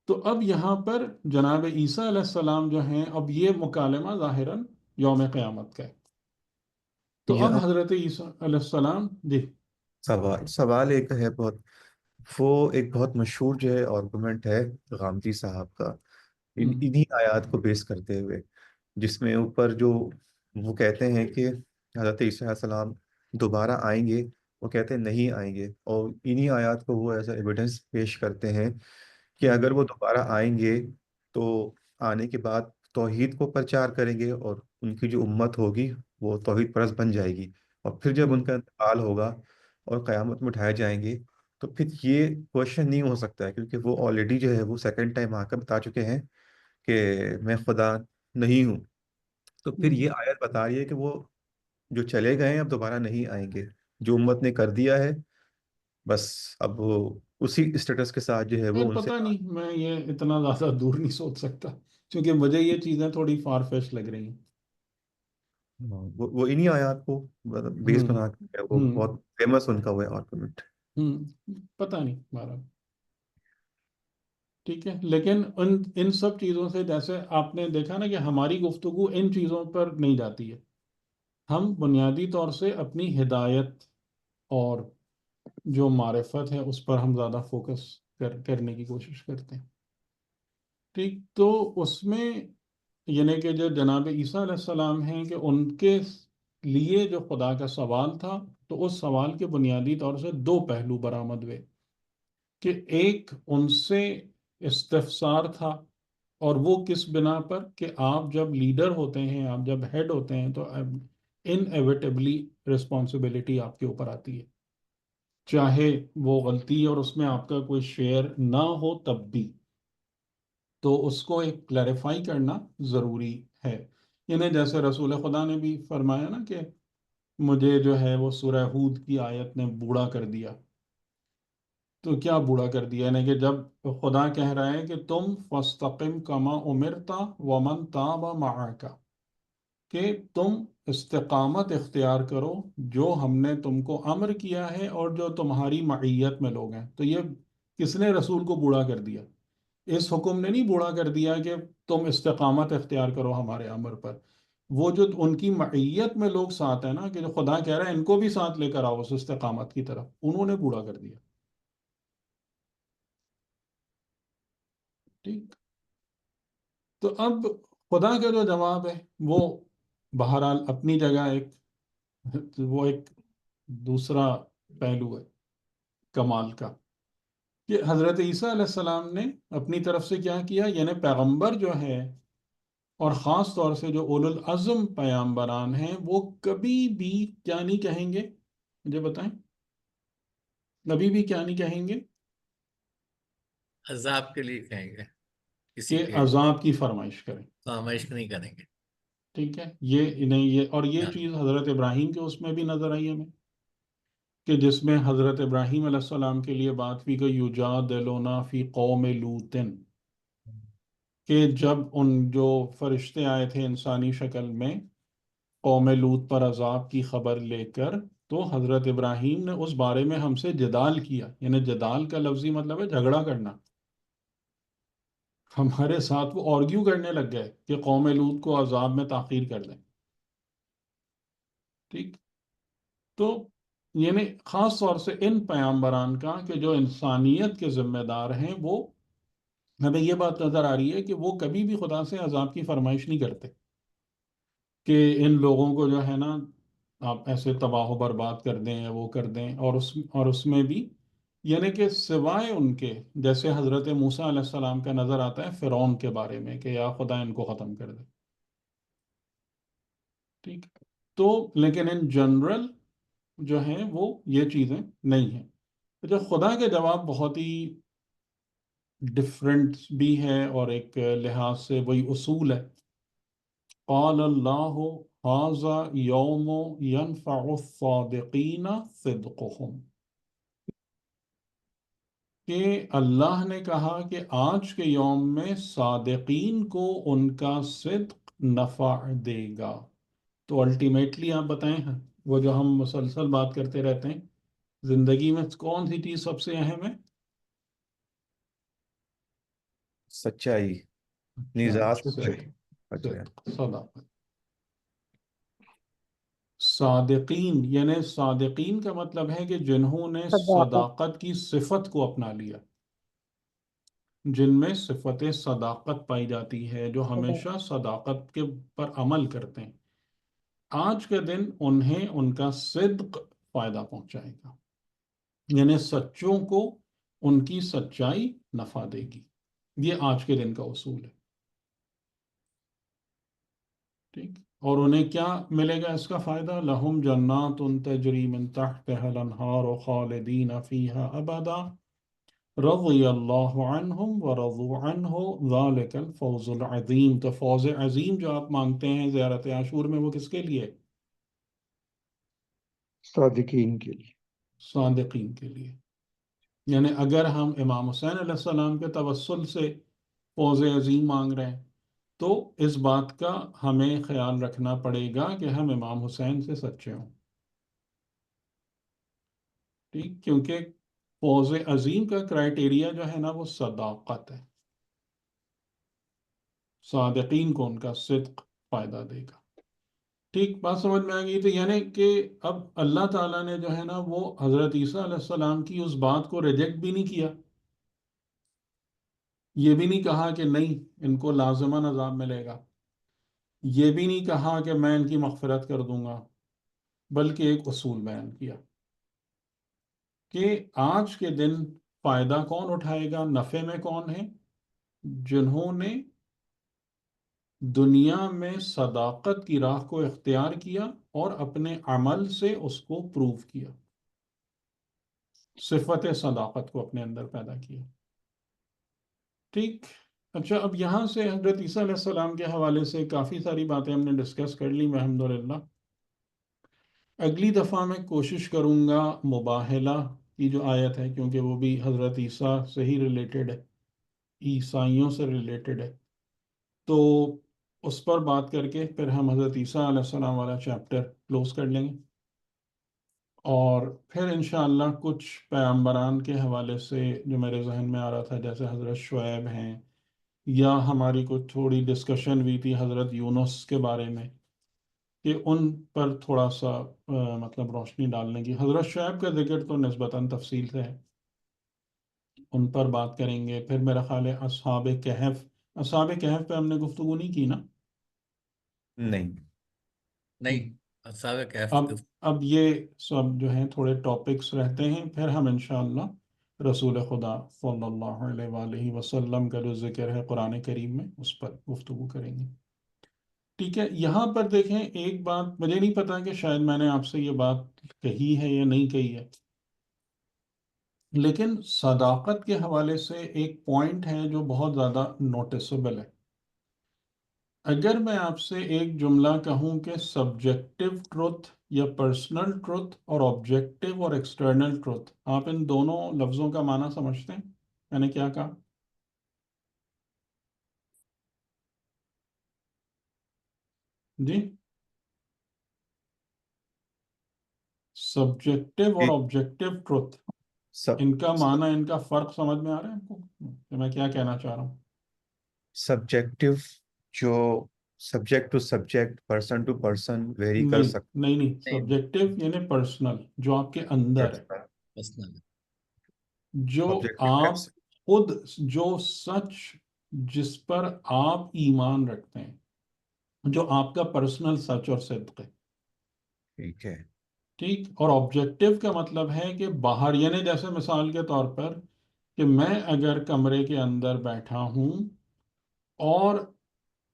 تو اب یہاں پر جناب عیسیٰ علیہ السلام جو ہیں، اب یہ مکالمہ ظاہراً یوم قیامت کا ہے. تو اب یہ حضرت عیسیٰ علیہ السلام جی سوال ایک ہے بہت، وہ ایک بہت مشہور جو ہے آرگومنٹ ہے غامدی صاحب کا، انہی آیات کو بیس کرتے ہوئے، جس میں اوپر جو وہ کہتے ہیں کہ حضرت عیسیٰ علیہ السلام دوبارہ آئیں گے، وہ کہتے ہیں نہیں آئیں گے، اور انہی آیات کو وہ ایسا ایویڈنس پیش کرتے ہیں کہ اگر وہ دوبارہ آئیں گے تو آنے کے بعد توحید کو پرچار کریں گے، اور ان کی جو امت ہوگی وہ توحید پرست بن جائے گی، اور پھر جب ان کا انتقال ہوگا اور قیامت میں اٹھائے جائیں گے، تو پھر یہ کوشچن نہیں ہو سکتا ہے، کیونکہ وہ آلریڈی جو ہے وہ سیکنڈ ٹائم آ کر بتا چکے ہیں کہ میں خدا نہیں ہوں. تو پھر یہ آیت بتا رہی ہے کہ وہ جو چلے گئے ہیں اب دوبارہ نہیں آئیں گے، جو امت نے کر دیا ہے بس اب وہ اسی اسٹیٹس کے ساتھ جو ہے وہ ان سے. پتہ نہیں، میں یہ اتنا زیادہ دور نہیں سوچ سکتا، کیونکہ مجھے یہ چیزیں تھوڑی فار فیش لگ رہی ہیں. وہ انہی آیات کو بیس ہوں بنا کے وہ ہوں بہت فیمس ان کا وہ آرگومنٹ. پتہ نہیں بہرحال. ٹھیک ہے، لیکن ان سب چیزوں سے، جیسے آپ نے دیکھا نا کہ ہماری گفتگو ان چیزوں پر نہیں جاتی ہے. ہم بنیادی طور سے اپنی ہدایت اور جو معرفت ہے اس پر ہم زیادہ فوکس کرنے کی کوشش کرتے ہیں. ٹھیک، تو اس میں یعنی کہ جو جناب عیسیٰ علیہ السلام ہیں، کہ ان کے لیے جو خدا کا سوال تھا، تو اس سوال کے بنیادی طور سے دو پہلو برآمد ہوئے، کہ ایک ان سے استفسار تھا، اور وہ کس بنا پر کہ آپ جب لیڈر ہوتے ہیں، آپ جب ہیڈ ہوتے ہیں، تو انیویٹیبلی رسپانسبلٹی آپ کے اوپر آتی ہے، چاہے وہ غلطی اور اس میں آپ کا کوئی شیئر نہ ہو تب بھی. تو اس کو ایک کلیریفائی کرنا ضروری ہے. یعنی جیسے رسول خدا نے بھی فرمایا نا کہ مجھے جو ہے وہ سورہ ہود کی آیت نے بوڑھا کر دیا. تو کیا بوڑھا کر دیا؟ یعنی کہ جب خدا کہہ رہا ہے کہ تم فاستقم کما امرتا ومن تاب معک، کہ تم استقامت اختیار کرو جو ہم نے تم کو امر کیا ہے اور جو تمہاری معیت میں لوگ ہیں. تو یہ کس نے رسول کو بوڑھا کر دیا؟ اس حکم نے نہیں بوڑھا کر دیا کہ تم استقامت اختیار کرو ہمارے امر پر. وہ جو ان کی معیت میں لوگ ساتھ ہیں نا، کہ جو خدا کہہ رہا ہے ان کو بھی ساتھ لے کر آؤ اس استقامت کی طرف، انہوں نے بوڑھا کر دیا. ٹھیک، تو اب خدا کا جو جواب ہے وہ بہرحال اپنی جگہ وہ ایک دوسرا پہلو ہے کمال کا، کہ حضرت عیسیٰ علیہ السلام نے اپنی طرف سے کیا کیا. یعنی پیغمبر جو ہے، اور خاص طور سے جو اولو العزم پیامبران ہیں، وہ کبھی بھی کیا نہیں کہیں گے؟ مجھے بتائیں، کبھی بھی کیا نہیں کہیں گے؟ عذاب کے لیے کہیں گے، کسی کہ کے عذاب کی فرمائش کریں. فرمائش نہیں کریں گے. ٹھیک ہے، یہ نہیں، یہ اور یہ ہاں. چیز حضرت ابراہیم کے اس میں بھی نظر آئی ہمیں، کہ جس میں حضرت ابراہیم علیہ السلام کے لیے بات ہوئی کہ یجادلونا فی قوم لوطن، کہ جب ان جو فرشتے آئے تھے انسانی شکل میں قوم لوط پر عذاب کی خبر لے کر، تو حضرت ابراہیم نے اس بارے میں ہم سے جدال کیا. یعنی جدال کا لفظی مطلب ہے جھگڑا کرنا. ہمارے ساتھ وہ آرگیو کرنے لگ گئے کہ قوم لوط کو عذاب میں تاخیر کر دیں. ٹھیک، تو یعنی خاص طور سے ان پیامبران کا کہ جو انسانیت کے ذمہ دار ہیں، وہ ہمیں یہ بات نظر آ رہی ہے کہ وہ کبھی بھی خدا سے عذاب کی فرمائش نہیں کرتے، کہ ان لوگوں کو جو ہے نا آپ ایسے تباہ و برباد کر دیں یا وہ کر دیں. اور اس میں بھی یعنی کہ سوائے ان کے، جیسے حضرت موسیٰ علیہ السلام کا نظر آتا ہے فرعون کے بارے میں کہ یا خدا ان کو ختم کر دے. ٹھیک، تو لیکن ان جنرل جو ہیں وہ یہ چیزیں نہیں ہیں. جو خدا کے جواب بہت ہی ڈفرینٹ بھی ہے، اور ایک لحاظ سے وہی اصول ہے. قال اللہ ھذا یوم ینفع الصادقین صدقہم. کہ اللہ نے کہا کہ آج کے یوم میں صادقین کو ان کا صدق نفع دے گا. تو الٹیمیٹلی آپ بتائیں، وہ جو ہم مسلسل بات کرتے رہتے ہیں، زندگی میں کون سی چیز سب سے اہم ہے؟ سچائی، اپنی ذات کو صدق، سچ ہے. صدق، صداقت. صادقین یعنی صادقین کا مطلب ہے کہ جنہوں نے صداقت. صداقت کی صفت کو اپنا لیا، جن میں صفت صداقت پائی جاتی ہے، جو ہمیشہ صداقت کے پر عمل کرتے ہیں. آج کے دن انہیں ان کا صدق فائدہ پہنچائے گا، یعنی سچوں کو ان کی سچائی نفع دے گی. یہ آج کے دن کا اصول ہے. ٹھیک، اور انہیں کیا ملے گا اس کا فائدہ؟ لہم جنات تجری من تحتها الانہار خالدین فیہا ابدا رضی اللہ عنہم ورضوا عنہ ذالک الفوز العظیم. تو فوز عظیم جو آپ مانگتے ہیں زیارت عاشور میں، وہ کس کے لیے؟ صادقین کے لیے. صادقین کے لیے. یعنی اگر ہم امام حسین علیہ السلام کے توسل سے فوز عظیم مانگ رہے ہیں تو اس بات کا ہمیں خیال رکھنا پڑے گا کہ ہم امام حسین سے سچے ہوں. ٹھیک، کیونکہ فوز عظیم کا کرائٹیریا جو ہے نا وہ صداقت ہے. صادقین کو ان کا صدق فائدہ دے گا. ٹھیک، بات سمجھ میں آ گئی؟ تو یعنی کہ اب اللہ تعالیٰ نے جو ہے نا وہ حضرت عیسیٰ علیہ السلام کی اس بات کو ریجیکٹ بھی نہیں کیا. یہ بھی نہیں کہا کہ نہیں ان کو لازماً عذاب ملے گا. یہ بھی نہیں کہا کہ میں ان کی مغفرت کر دوں گا، بلکہ ایک اصول بیان کیا کہ آج کے دن فائدہ کون اٹھائے گا، نفع میں کون ہے؟ جنہوں نے دنیا میں صداقت کی راہ کو اختیار کیا اور اپنے عمل سے اس کو پروف کیا، صفت صداقت کو اپنے اندر پیدا کیا. ٹھیک. اچھا، اب یہاں سے حضرت عیسیٰ علیہ السلام کے حوالے سے کافی ساری باتیں ہم نے ڈسکس کر لی الحمدللہ. اگلی دفعہ میں کوشش کروں گا مباہلہ کی جو آیت ہے، کیونکہ وہ بھی حضرت عیسیٰ سے ہی ریلیٹڈ ہے، عیسائیوں سے ریلیٹڈ ہے، تو اس پر بات کر کے پھر ہم حضرت عیسیٰ علیہ السلام والا چیپٹر کلوز کر لیں گے. اور پھر انشاءاللہ کچھ پیغمبران کے حوالے سے جو میرے ذہن میں آ رہا تھا، جیسے حضرت شعیب ہیں، یا ہماری کچھ تھوڑی ڈسکشن ہوئی تھی حضرت یونس کے بارے میں، کہ ان پر تھوڑا سا مطلب روشنی ڈالنے کی. حضرت شعیب کا ذکر تو نسبتاً تفصیل سے ہے، ان پر بات کریں گے. پھر میرا خیال ہے اصحاب کہف پہ ہم نے گفتگو نہیں کی نا؟ نہیں. نہیں، اصحاب کہف اب یہ سب جو ہیں تھوڑے ٹاپکس رہتے ہیں. پھر ہم انشاءاللہ رسول خدا صلی اللہ علیہ وآلہ وسلم کا جو ذکر ہے قرآن کریم میں، اس پر گفتگو کریں گے. ٹھیک ہے. یہاں پر دیکھیں ایک بات، مجھے نہیں پتا کہ شاید میں نے آپ سے یہ بات کہی ہے یا نہیں کہی ہے، لیکن صداقت کے حوالے سے ایک پوائنٹ ہے جو بہت زیادہ نوٹسبل ہے. اگر میں آپ سے ایک جملہ کہوں کہ سبجیکٹو ٹروتھ یا پرسنل ٹروتھ اور آبجیکٹو اور ایکسٹرنل ٹروتھ، آپ ان دونوں لفظوں کا معنی سمجھتے ہیں؟ میں نے کیا کہا؟ جی، سبجیکٹو اور آبجیکٹو ٹروتھ، سب ان کا معنی، ان کا فرق سمجھ میں آ رہا ہے آپ کو کہ میں کیا کہنا چاہ رہا ہوں؟ سبجیکٹو، جو subject to subject, person to person vary کر نہیں سکتا نہیں نہیں، نہیں، سبجیکٹو یعنی پرسنل، جو آپ کے اندر ہے، پرسنل. جو آپ آبجیکٹو. خود، جو سچ جس پر آپ ایمان رکھتے ہیں، جو آپ کا پرسنل سچ اور صدق ہے. ٹھیک ہے. ٹھیک. اور آبجیکٹو کا مطلب ہے کہ باہر، یعنی جیسے مثال کے طور پر کہ میں اگر کمرے کے اندر بیٹھا ہوں اور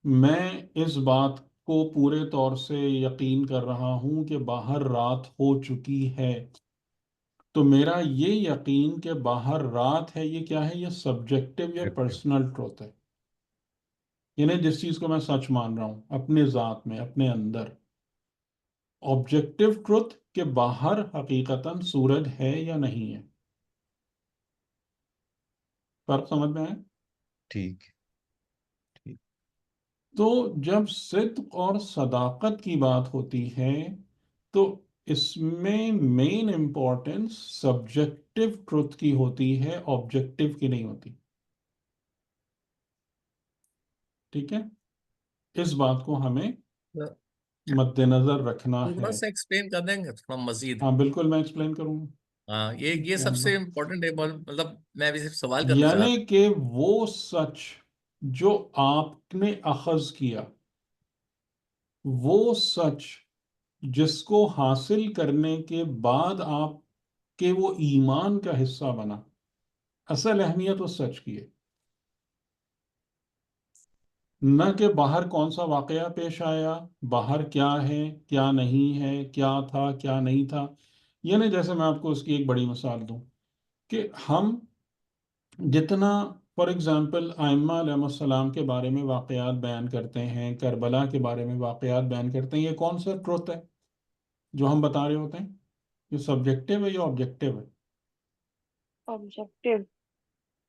میں اس بات کو پورے طور سے یقین کر رہا ہوں کہ باہر رات ہو چکی ہے، تو میرا یہ یقین کہ باہر رات ہے، یہ کیا ہے؟ یہ سبجیکٹو یا پرسنل ٹروتھ ہے. یعنی جس چیز کو میں سچ مان رہا ہوں اپنے ذات میں، اپنے اندر. آبجیکٹو ٹروتھ کہ باہر حقیقتاً سورج ہے یا نہیں ہے. فرق سمجھ میں آئے؟ ٹھیک ٹھیک تو جب صدق اور صداقت کی بات ہوتی ہے تو اس میں مین امپورٹنس سبجیکٹو ٹروتھ کی ہوتی ہے، آبجیکٹو کی نہیں ہوتی. ٹھیک ہے، اس بات کو ہمیں مد نظر رکھنا تھوڑا ہے. سا ایکسپلین کر دیں گے تھوڑا مزید؟ ہاں بالکل، میں ایکسپلین کروں گا ہاں یہ سب انشاءاللہ. سے امپورٹنٹ ہے، مطلب میں بھی صرف سوال کرنا چاہ رہا یعنی کہ وہ سچ جو آپ نے اخذ کیا، وہ سچ جس کو حاصل کرنے کے بعد آپ کے وہ ایمان کا حصہ بنا، اصل اہمیت اس سچ کی ہے، نہ کہ باہر کون سا واقعہ پیش آیا، باہر کیا ہے کیا نہیں ہے، کیا تھا کیا نہیں تھا. یعنی جیسے میں آپ کو اس کی ایک بڑی مثال دوں کہ ہم جتنا فار ایگزامپل ائمہ علیہ السلام کے بارے میں واقعات بیان کرتے ہیں، کربلا کے بارے میں واقعات بیان کرتے ہیں، یہ کون سا ٹروتھ ہے جو ہم بتا رہے ہوتے ہیں؟ یہ سبجیکٹو ہے یا آبجیکٹو ہے؟ آبجیکٹو.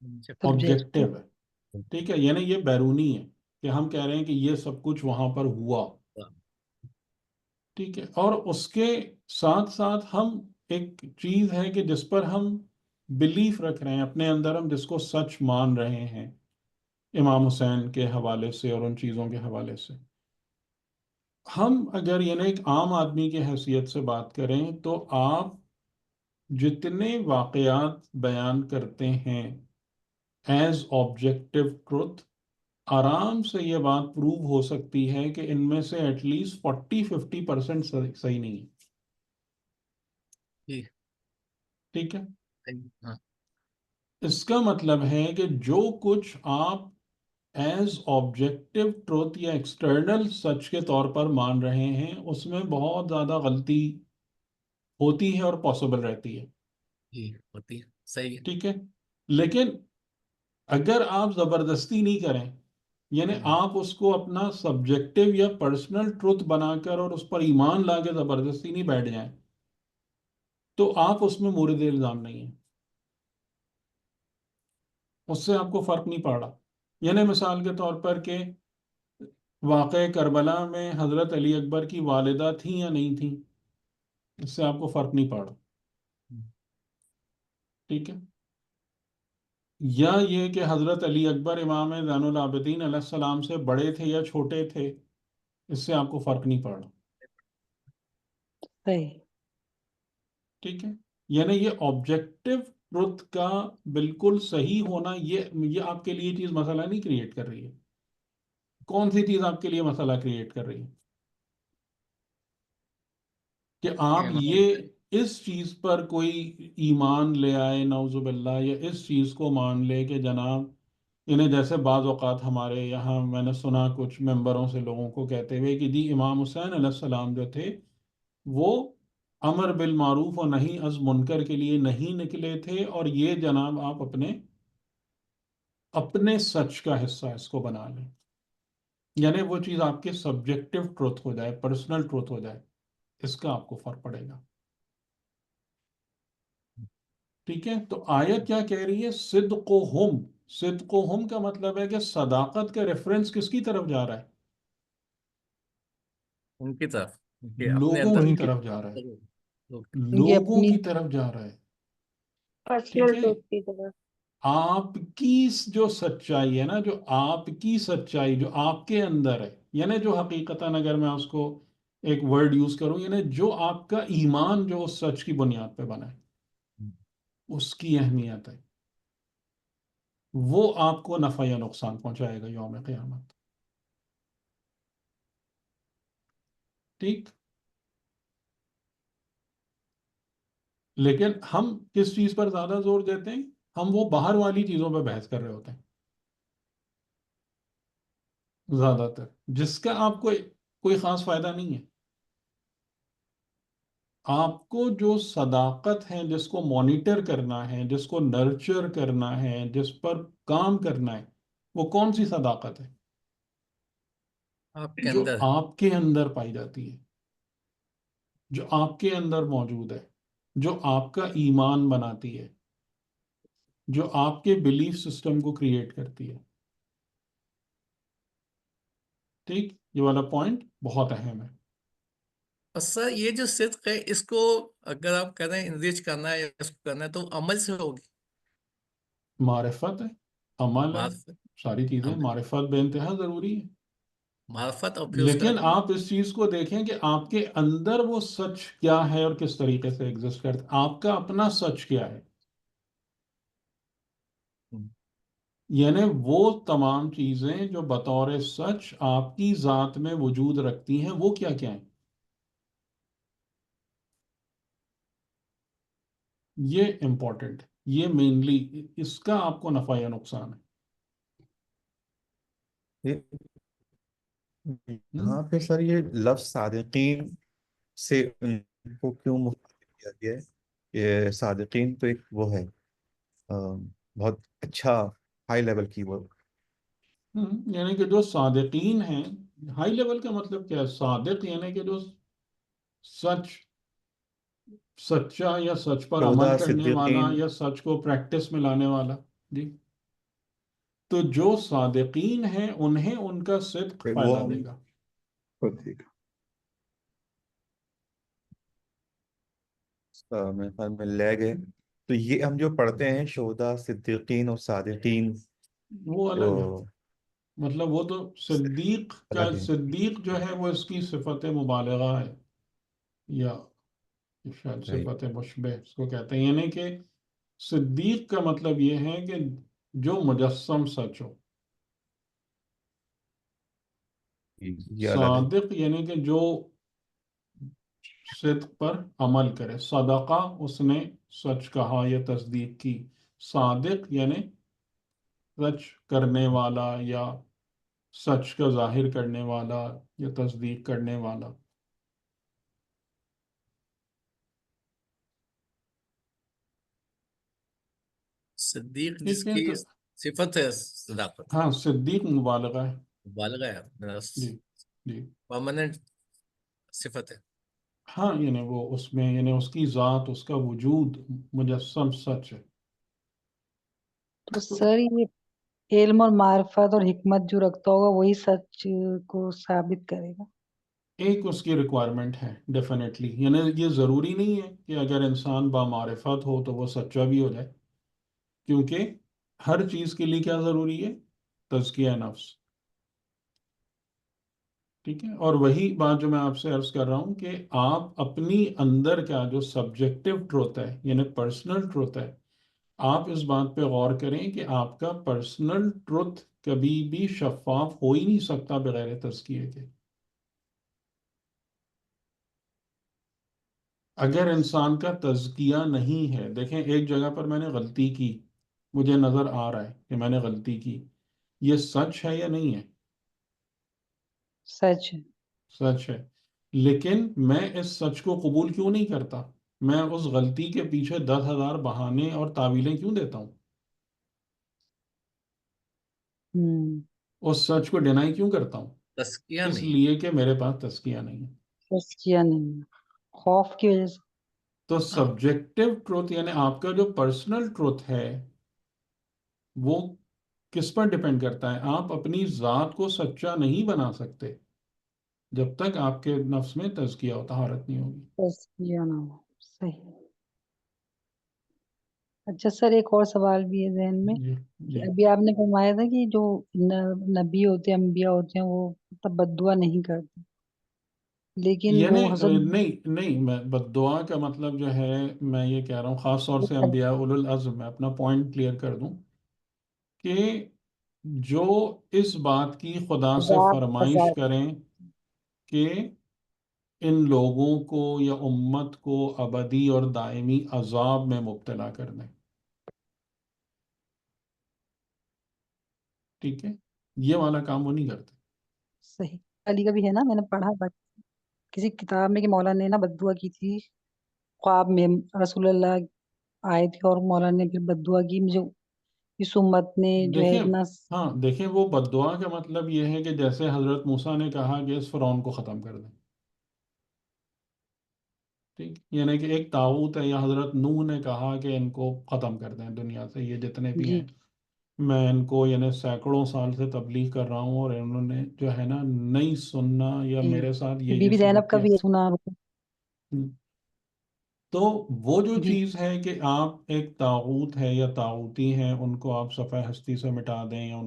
Objective subjective. ہے. ٹھیک ہے، یعنی یہ بیرونی ہے کہ ہم کہہ رہے ہیں کہ یہ سب کچھ وہاں پر ہوا. ٹھیک ہے، اور اس کے ساتھ ساتھ ہم ایک چیز ہے کہ جس پر ہم بلیف رکھ رہے ہیں اپنے اندر، ہم جس کو سچ مان رہے ہیں امام حسین کے حوالے سے اور ان چیزوں کے حوالے سے. ہم اگر یعنی ایک عام آدمی کی حیثیت سے بات کریں تو آپ جتنے واقعات بیان کرتے ہیں ایز آبجیکٹو ٹروتھ، آرام سے یہ بات پروو ہو سکتی ہے کہ ان میں سے ایٹ لیسٹ 40-50% صحیح نہیں ہے. جی ٹھیک ہے، ہاں اس کا مطلب ہے کہ جو کچھ آپ ایز آبجیکٹو ٹروتھ یا ایکسٹرنل سچ کے طور پر مان رہے ہیں، اس میں بہت زیادہ غلطی ہوتی ہے اور پاسبل رہتی ہے. جی ہوتی ہے، صحیح ہے. ٹھیک ہے، لیکن اگر آپ زبردستی نہیں کریں، یعنی آپ اس کو اپنا سبجیکٹو یا پرسنل ٹروتھ بنا کر اور اس پر ایمان لا کے زبردستی نہیں بیٹھ جائیں تو آپ اس میں مورد الزام نہیں ہیں، اس سے آپ کو فرق نہیں پڑ رہا. یعنی مثال کے طور پر کہ واقع کربلا میں حضرت علی اکبر کی والدہ تھیں یا نہیں تھیں، اس سے آپ کو فرق نہیں پڑ رہا. ٹھیک ہے، یا یہ کہ حضرت علی اکبر امام زین العابدین علیہ السلام سے بڑے تھے یا چھوٹے تھے، اس سے آپ کو فرق نہیں پڑ رہا. صحیح. ٹھیک ہے، یعنی یہ آبجیکٹو ٹروتھ کا بالکل صحیح ہونا، یہ آپ کے لیے چیز مسئلہ نہیں کریٹ کر رہی ہے. کون سی چیز آپ کے لیے مسئلہ کریٹ کر رہی ہے؟ کہ آپ امام یہ حسین. اس چیز پر کوئی ایمان لے آئے نعوذ باللہ، یا اس چیز کو مان لے کہ جناب انہیں، جیسے بعض اوقات ہمارے یہاں میں نے سنا کچھ ممبروں سے لوگوں کو کہتے ہوئے کہ جی امام حسین علیہ السلام جو تھے وہ امر بالمعروف و نہی از منکر کے لیے نہیں نکلے تھے، اور یہ جناب آپ اپنے سچ کا حصہ اس کو بنا لیں. یعنی وہ چیز آپ کے سبجیکٹو ٹروتھ ہو جائے، پرسنل ٹروتھ ہو جائے، اس کا آپ کو فرق پڑے گا. ٹھیک ہے، تو آیت کیا کہہ رہی ہے؟ صدقہم. صدقہم کا مطلب ہے کہ صداقت کا ریفرنس کس کی طرف جا رہا ہے؟ ان کی طرف کہ اپنے لوگوں اندر کی ان کی طرف جا رہا ہے، یہ لوگوں اپنی کی طرف جا رہا ہے. ٹھیک پرسنل ہے، ٹروتھ کی طرف. آپ کی جو سچائی ہے نا، جو آپ کی سچائی جو آپ کے اندر ہے، یعنی جو حقیقتاً اگر میں اس کو ایک ورڈ یوز کروں، یعنی جو آپ کا ایمان جو اس سچ کی بنیاد پہ بنا ہے، اس کی اہمیت ہے، وہ آپ کو نفع یا نقصان پہنچائے گا یوم قیامت. ٹھیک، لیکن ہم کس چیز پر زیادہ زور دیتے ہیں؟ ہم وہ باہر والی چیزوں پہ بحث کر رہے ہوتے ہیں زیادہ تر، جس کا آپ کو کوئی خاص فائدہ نہیں ہے. آپ کو جو صداقت ہے، جس کو مانیٹر کرنا ہے، جس کو نرچر کرنا ہے، جس پر کام کرنا ہے، وہ کون سی صداقت ہے؟ آپ کے جو اندر. آپ کے اندر پائی جاتی ہے، جو آپ کے اندر موجود ہے، جو آپ کا ایمان بناتی ہے، جو آپ کے بلیف سسٹم کو کریٹ کرتی ہے. ٹھیک، یہ والا پوائنٹ بہت اہم ہے. اور سر یہ جو صدق ہے اس کو اگر آپ کہہ رہے ہیں انریچ کرنا ہے یا اس کو کرنا ہے تو عمل سے ہوگی. معرفت ہے، عمل ہے، معرفت ساری چیزیں. عمل معرفت بے انتہا ضروری ہے. معرفت اور پھر اس کا لیکن آپ اس چیز کو دیکھیں کہ آپ کے اندر وہ سچ کیا ہے اور کس طریقے سے ایگزسٹ کرتا ہے. آپ کا اپنا سچ کیا ہے؟ یعنی وہ تمام چیزیں جو بطور سچ آپ کی ذات میں وجود رکھتی ہیں وہ کیا کیا ہیں. یہ امپورٹنٹ، یہ مینلی اس کا آپ کو نفع یا نقصان ہے. یہاں پہ سر یہ لفظ صادقین سے ان کو کیوں مخاطب کیا گیا ہے؟ یہ صادقین تو ایک وہ ہے بہت اچھا ہائی لیول کی وہ. یعنی کہ جو صادقین ہیں، ہائی لیول کا مطلب کیا ہے؟ صادق یعنی کہ جو سچ، سچا یا سچ پر عمل شہداء کرنے والا صدیقین یا سچ کو پریکٹس میں لانے والا. جی، تو جو صادقین ہیں انہیں ان کا صدق وہ فائدہ ہم دے گا. ٹھیک میرے خیال میں لے گئے. تو یہ ہم جو پڑھتے ہیں شہداء صدیقین اور صادقین، وہ الگ ہے. تو مطلب وہ تو صدیق کا، الگ ہے. صدیق جو ہے وہ اس کی صفت مبالغہ ہے، یا شاید Right. صفت مشبہ اس کو کہتے ہیں. یعنی کہ صدیق کا مطلب یہ ہے کہ جو مجسم سچ ہو. یہ الگ ہے. صادق یعنی کہ جو صدق پر عمل کرے. صدقہ اس نے سچ کہا یا تصدیق کی. صادق یعنی سچ کرنے والا یا سچ کا ظاہر کرنے والا یا تصدیق کرنے والا. صدیق جس ٹھیک ہے، کی تو صفت ہے صداقت، ہاں صدیق مبالغہ ہے. مبالغہ ہے، میرا جی جی. پرماننٹ صفت ہے. ہاں یعنی وہ اس میں، یعنی اس کی ذات، اس کا وجود مجسم سچ ہے. تو سر یہ علم اور معرفت اور حکمت جو رکھتا ہوگا وہی سچ کو ثابت کرے گا. ایک اس کی ریکوائرمنٹ ہے ڈیفینیٹلی. یعنی یہ ضروری نہیں ہے کہ اگر انسان بامعرفت ہو تو وہ سچا بھی ہو جائے، کیونکہ ہر چیز کے لیے کیا ضروری ہے؟ تزکیہ نفس. ٹھیک ہے. اور وہی بات جو میں آپ سے عرض کر رہا ہوں کہ آپ اپنی اندر کا جو سبجیکٹو ٹروتھ ہے، یعنی پرسنل ٹروتھ ہے، آپ اس بات پہ غور کریں کہ آپ کا پرسنل ٹروتھ کبھی بھی شفاف ہو ہی نہیں سکتا بغیر تزکیے کے. اگر انسان کا تزکیہ نہیں ہے، دیکھیں ایک جگہ پر میں نے غلطی کی، مجھے نظر آ رہا ہے کہ میں نے غلطی کی، یہ سچ ہے یا نہیں ہے؟ سچ ہے. سچ ہے. لیکن میں اس سچ کو قبول کیوں نہیں کرتا؟ میں اس غلطی کے پیچھے 10,000 بہانے اور تعویلیں کیوں دیتا ہوں؟ ہوں. اس سچ کو ڈینائی کیوں کرتا ہوں؟ تزکیہ اس نہیں. لیے کہ میرے پاس تزکیہ نہیں ہے. تزکیہ نہیں ہے، خوف کی وجہ سے. تو سبجیکٹو ٹروتھ یعنی آپ کا جو پرسنل ٹروتھ ہے وہ کس پر ڈیپینڈ کرتا ہے؟ آپ اپنی ذات کو سچا نہیں بنا سکتے جب تک آپ کے نفس میں تزکیہ و طہارت نہیں ہوگی. تزکیہ نہ ہو. صحیح. اچھا سر، ایک اور سوال بھی ہے ذہن میں جی کہ جی. ابھی آپ نے فرمایا تھا کہ جو نبی ہوتے ہیں، انبیاء ہوتے ہیں، وہ مطلب بد دعا نہیں کرتے، لیکن وہ یعنی حضرت نہیں میں بد دعا کا مطلب جو ہے، میں یہ کہہ رہا ہوں خاص طور سے انبیاء اولو العزم میں اپنا پوائنٹ کلیئر کر دوں کہ جو اس بات کی خدا سے عذاب فرمائش عذاب کریں کہ ان لوگوں کو یا امت کو ابدی اور دائمی عذاب میں مبتلا کر دیں. ٹھیک ہے، یہ والا کام وہ نہیں کرتے. صحیح. علی کا بھی ہے نا، میں نے پڑھا کسی کتاب میں کہ مولا نے نا بد دعا کی تھی خواب میں. رسول اللہ آئے تھے اور مولا نے پھر بد دعا کی، مجھے اس امت نے جو ہے دیکھیں، اتنا. ہاں دیکھیں، وہ بد دعا کا مطلب یہ ہے کہ جیسے حضرت موسیٰ نے کہا کہ اس فرعون کو ختم کر دیں. ٹھیک، یعنی کہ ایک طاغوت ہے، یا حضرت نوح نے کہا کہ ان کو ختم کر دیں دنیا سے، یہ جتنے بھی جی ہیں، میں ان کو یعنی سینکڑوں سال سے تبلیغ کر رہا ہوں اور انہوں نے جو ہے نا نہیں سننا، یا جی، میرے ساتھ بی یہ بی سلوک زینب کا کیا۔ بھی سنا آپ کو۔ تو وہ جو جی چیز ہے کہ آپ ایک طاغوت ہے یا طاغوتی ہیں، ان کو آپ صفحہ ہستی سے مٹا دیں، یا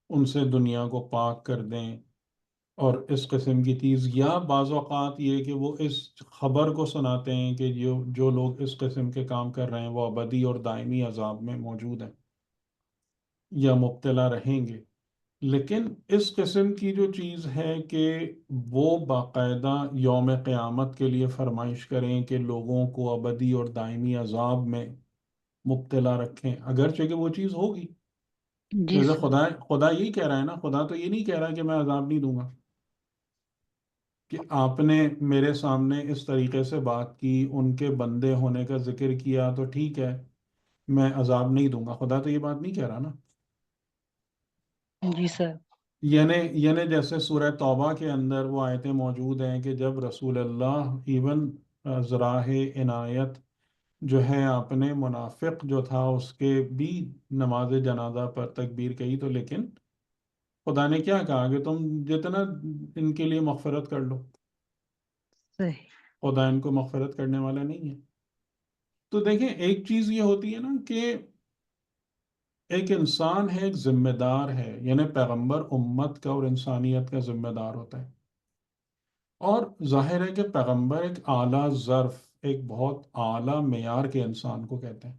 ان سے دنیا کو پاک کر دیں، اور اس قسم کی چیز، یا بعض اوقات یہ کہ وہ اس خبر کو سناتے ہیں کہ جو لوگ اس قسم کے کام کر رہے ہیں وہ ابدی اور دائمی عذاب میں موجود ہیں یا مبتلا رہیں گے۔ لیکن اس قسم کی جو چیز ہے کہ وہ باقاعدہ یوم قیامت کے لیے فرمائش کریں کہ لوگوں کو ابدی اور دائمی عذاب میں مبتلا رکھیں، اگرچہ کہ وہ چیز ہوگی، جی جیسے سر، خدا یہی کہہ رہا ہے نا، خدا تو یہ نہیں کہہ رہا کہ میں عذاب نہیں دوں گا، کہ آپ نے میرے سامنے اس طریقے سے بات کی، ان کے بندے ہونے کا ذکر کیا، تو ٹھیک ہے میں عذاب نہیں دوں گا، خدا تو یہ بات نہیں کہہ رہا نا۔ جی سر، یعنی جیسے سورہ توبہ کے اندر وہ آیتیں موجود ہیں کہ جب رسول اللہ ایون ذراہ عنایت جو ہے، آپ نے منافق جو تھا اس کے بھی نماز جنازہ پر تکبیر کہی، تو لیکن خدا نے کیا کہا کہ تم جتنا ان کے لیے مغفرت کر لو، صحیح، خدا ان کو مغفرت کرنے والا نہیں ہے۔ تو دیکھیں ایک چیز یہ ہوتی ہے نا کہ ایک انسان ہے، ایک ذمہ دار ہے، یعنی پیغمبر امت کا اور انسانیت کا ذمہ دار ہوتا ہے، اور ظاہر ہے کہ پیغمبر ایک اعلیٰ ظرف، ایک بہت اعلیٰ معیار کے انسان کو کہتے ہیں۔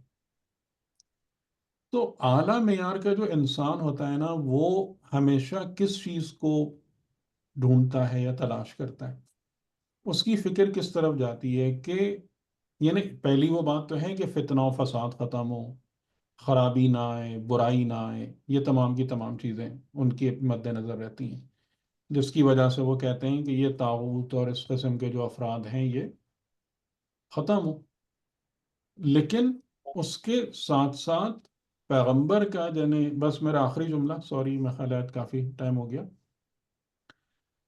تو اعلیٰ معیار کا جو انسان ہوتا ہے نا، وہ ہمیشہ کس چیز کو ڈھونڈتا ہے یا تلاش کرتا ہے، اس کی فکر کس طرف جاتی ہے کہ یعنی پہلی وہ بات تو ہے کہ فتنہ و فساد ختم ہو، خرابی نہ آئے، برائی نہ آئے، یہ تمام کی تمام چیزیں ان کے مد نظر رہتی ہیں، جس کی وجہ سے وہ کہتے ہیں کہ یہ طاغوت اور اس قسم کے جو افراد ہیں یہ ختم ہو۔ لیکن اس کے ساتھ ساتھ پیغمبر کا، یعنی بس میرا آخری جملہ، سوری میں خیالات کافی ٹائم ہو گیا،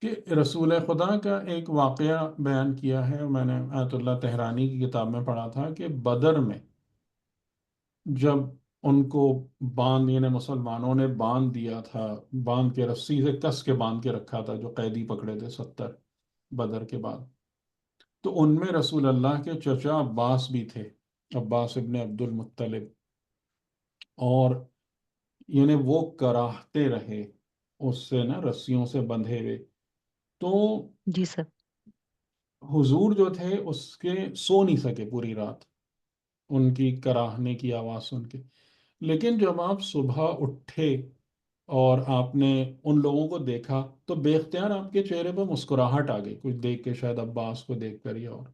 کہ رسول خدا کا ایک واقعہ بیان کیا ہے، میں نے آیت اللہ تہرانی کی کتاب میں پڑھا تھا کہ بدر میں جب ان کو یعنی مسلمانوں نے باندھ دیا تھا، باندھ کے رسی سے کس کے باندھ کے رکھا تھا، جو قیدی پکڑے تھے 70 بدر کے بعد، تو ان میں رسول اللہ کے چچا عباس بھی تھے، عباس ابن عبد المطلب، اور یعنی وہ کراہتے رہے اس سے نا، رسیوں سے بندھے ہوئے، تو جی سر، حضور جو تھے اس کے سو نہیں سکے پوری رات، ان کی کراہنے کی آواز سن کے۔ لیکن جب آپ صبح اٹھے اور آپ نے ان لوگوں کو دیکھا، تو بے اختیار آپ کے چہرے پہ مسکراہٹ آ گئی، کچھ دیکھ کے، شاید عباس کو دیکھ کر یا اور،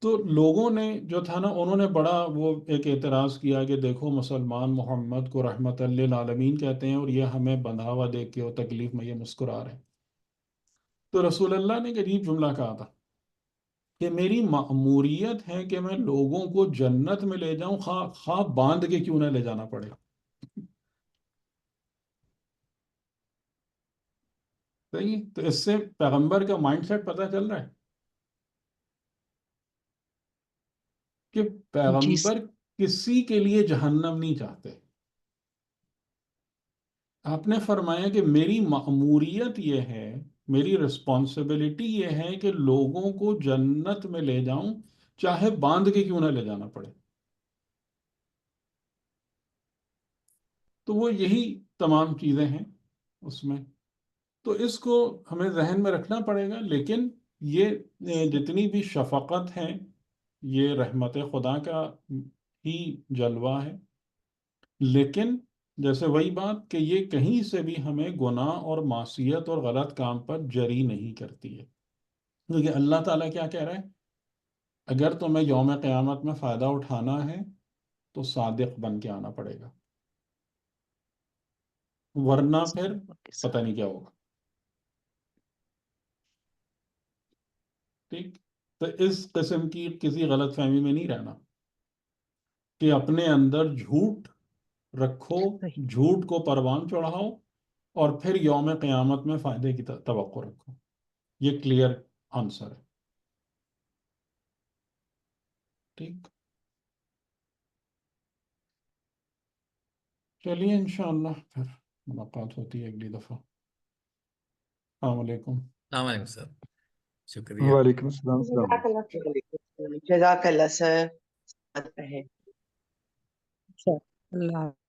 تو لوگوں نے جو تھا نا، انہوں نے بڑا وہ ایک اعتراض کیا کہ دیکھو مسلمان محمد کو رحمت للعالمین کہتے ہیں، اور یہ ہمیں بندھا ہوا دیکھ کے وہ تکلیف میں یہ مسکرا رہے ہیں۔ تو رسول اللہ نے ایک عجیب جملہ کہا تھا کہ میری مأموریت ہے کہ میں لوگوں کو جنت میں لے جاؤں، خواہ باندھ کے کیوں نہ لے جانا پڑے۔ صحیح، تو اس سے پیغمبر کا مائنڈ سیٹ پتہ چل رہا ہے کہ جی پیغمبر سر، کسی کے لیے جہنم نہیں چاہتے۔ آپ نے فرمایا کہ میری مأموریت یہ ہے، میری رسپانسبلٹی یہ ہے کہ لوگوں کو جنت میں لے جاؤں، چاہے باندھ کے کیوں نہ لے جانا پڑے۔ تو وہ یہی تمام چیزیں ہیں اس میں، تو اس کو ہمیں ذہن میں رکھنا پڑے گا۔ لیکن یہ جتنی بھی شفقت ہے، یہ رحمت خدا کا ہی جلوہ ہے، لیکن جیسے وہی بات کہ یہ کہیں سے بھی ہمیں گناہ اور معصیت اور غلط کام پر جری نہیں کرتی ہے، کیونکہ اللہ تعالیٰ کیا کہہ رہا ہے، اگر تمہیں یوم قیامت میں فائدہ اٹھانا ہے تو صادق بن کے آنا پڑے گا، ورنہ پھر اوکے پتہ سر، نہیں کیا ہوگا۔ ٹھیک، تو اس قسم کی کسی غلط فہمی میں نہیں رہنا کہ اپنے اندر جھوٹ رکھو، صحیح، جھوٹ کو پروان چڑھاؤ، اور پھر یوم قیامت میں فائدے کی توقع رکھو۔ یہ کلیئر آنسر ہے۔ ٹھیک، چلیے انشاءاللہ پھر ملاقات ہوتی ہے اگلی دفعہ. السلام علیکم. السلام علیکم سر، شکریہ. وعلیکم السلام. السلام جزاک علیکم. اللہ خیر. جزاک اللہ سر. اچھا، اللہ حافظ.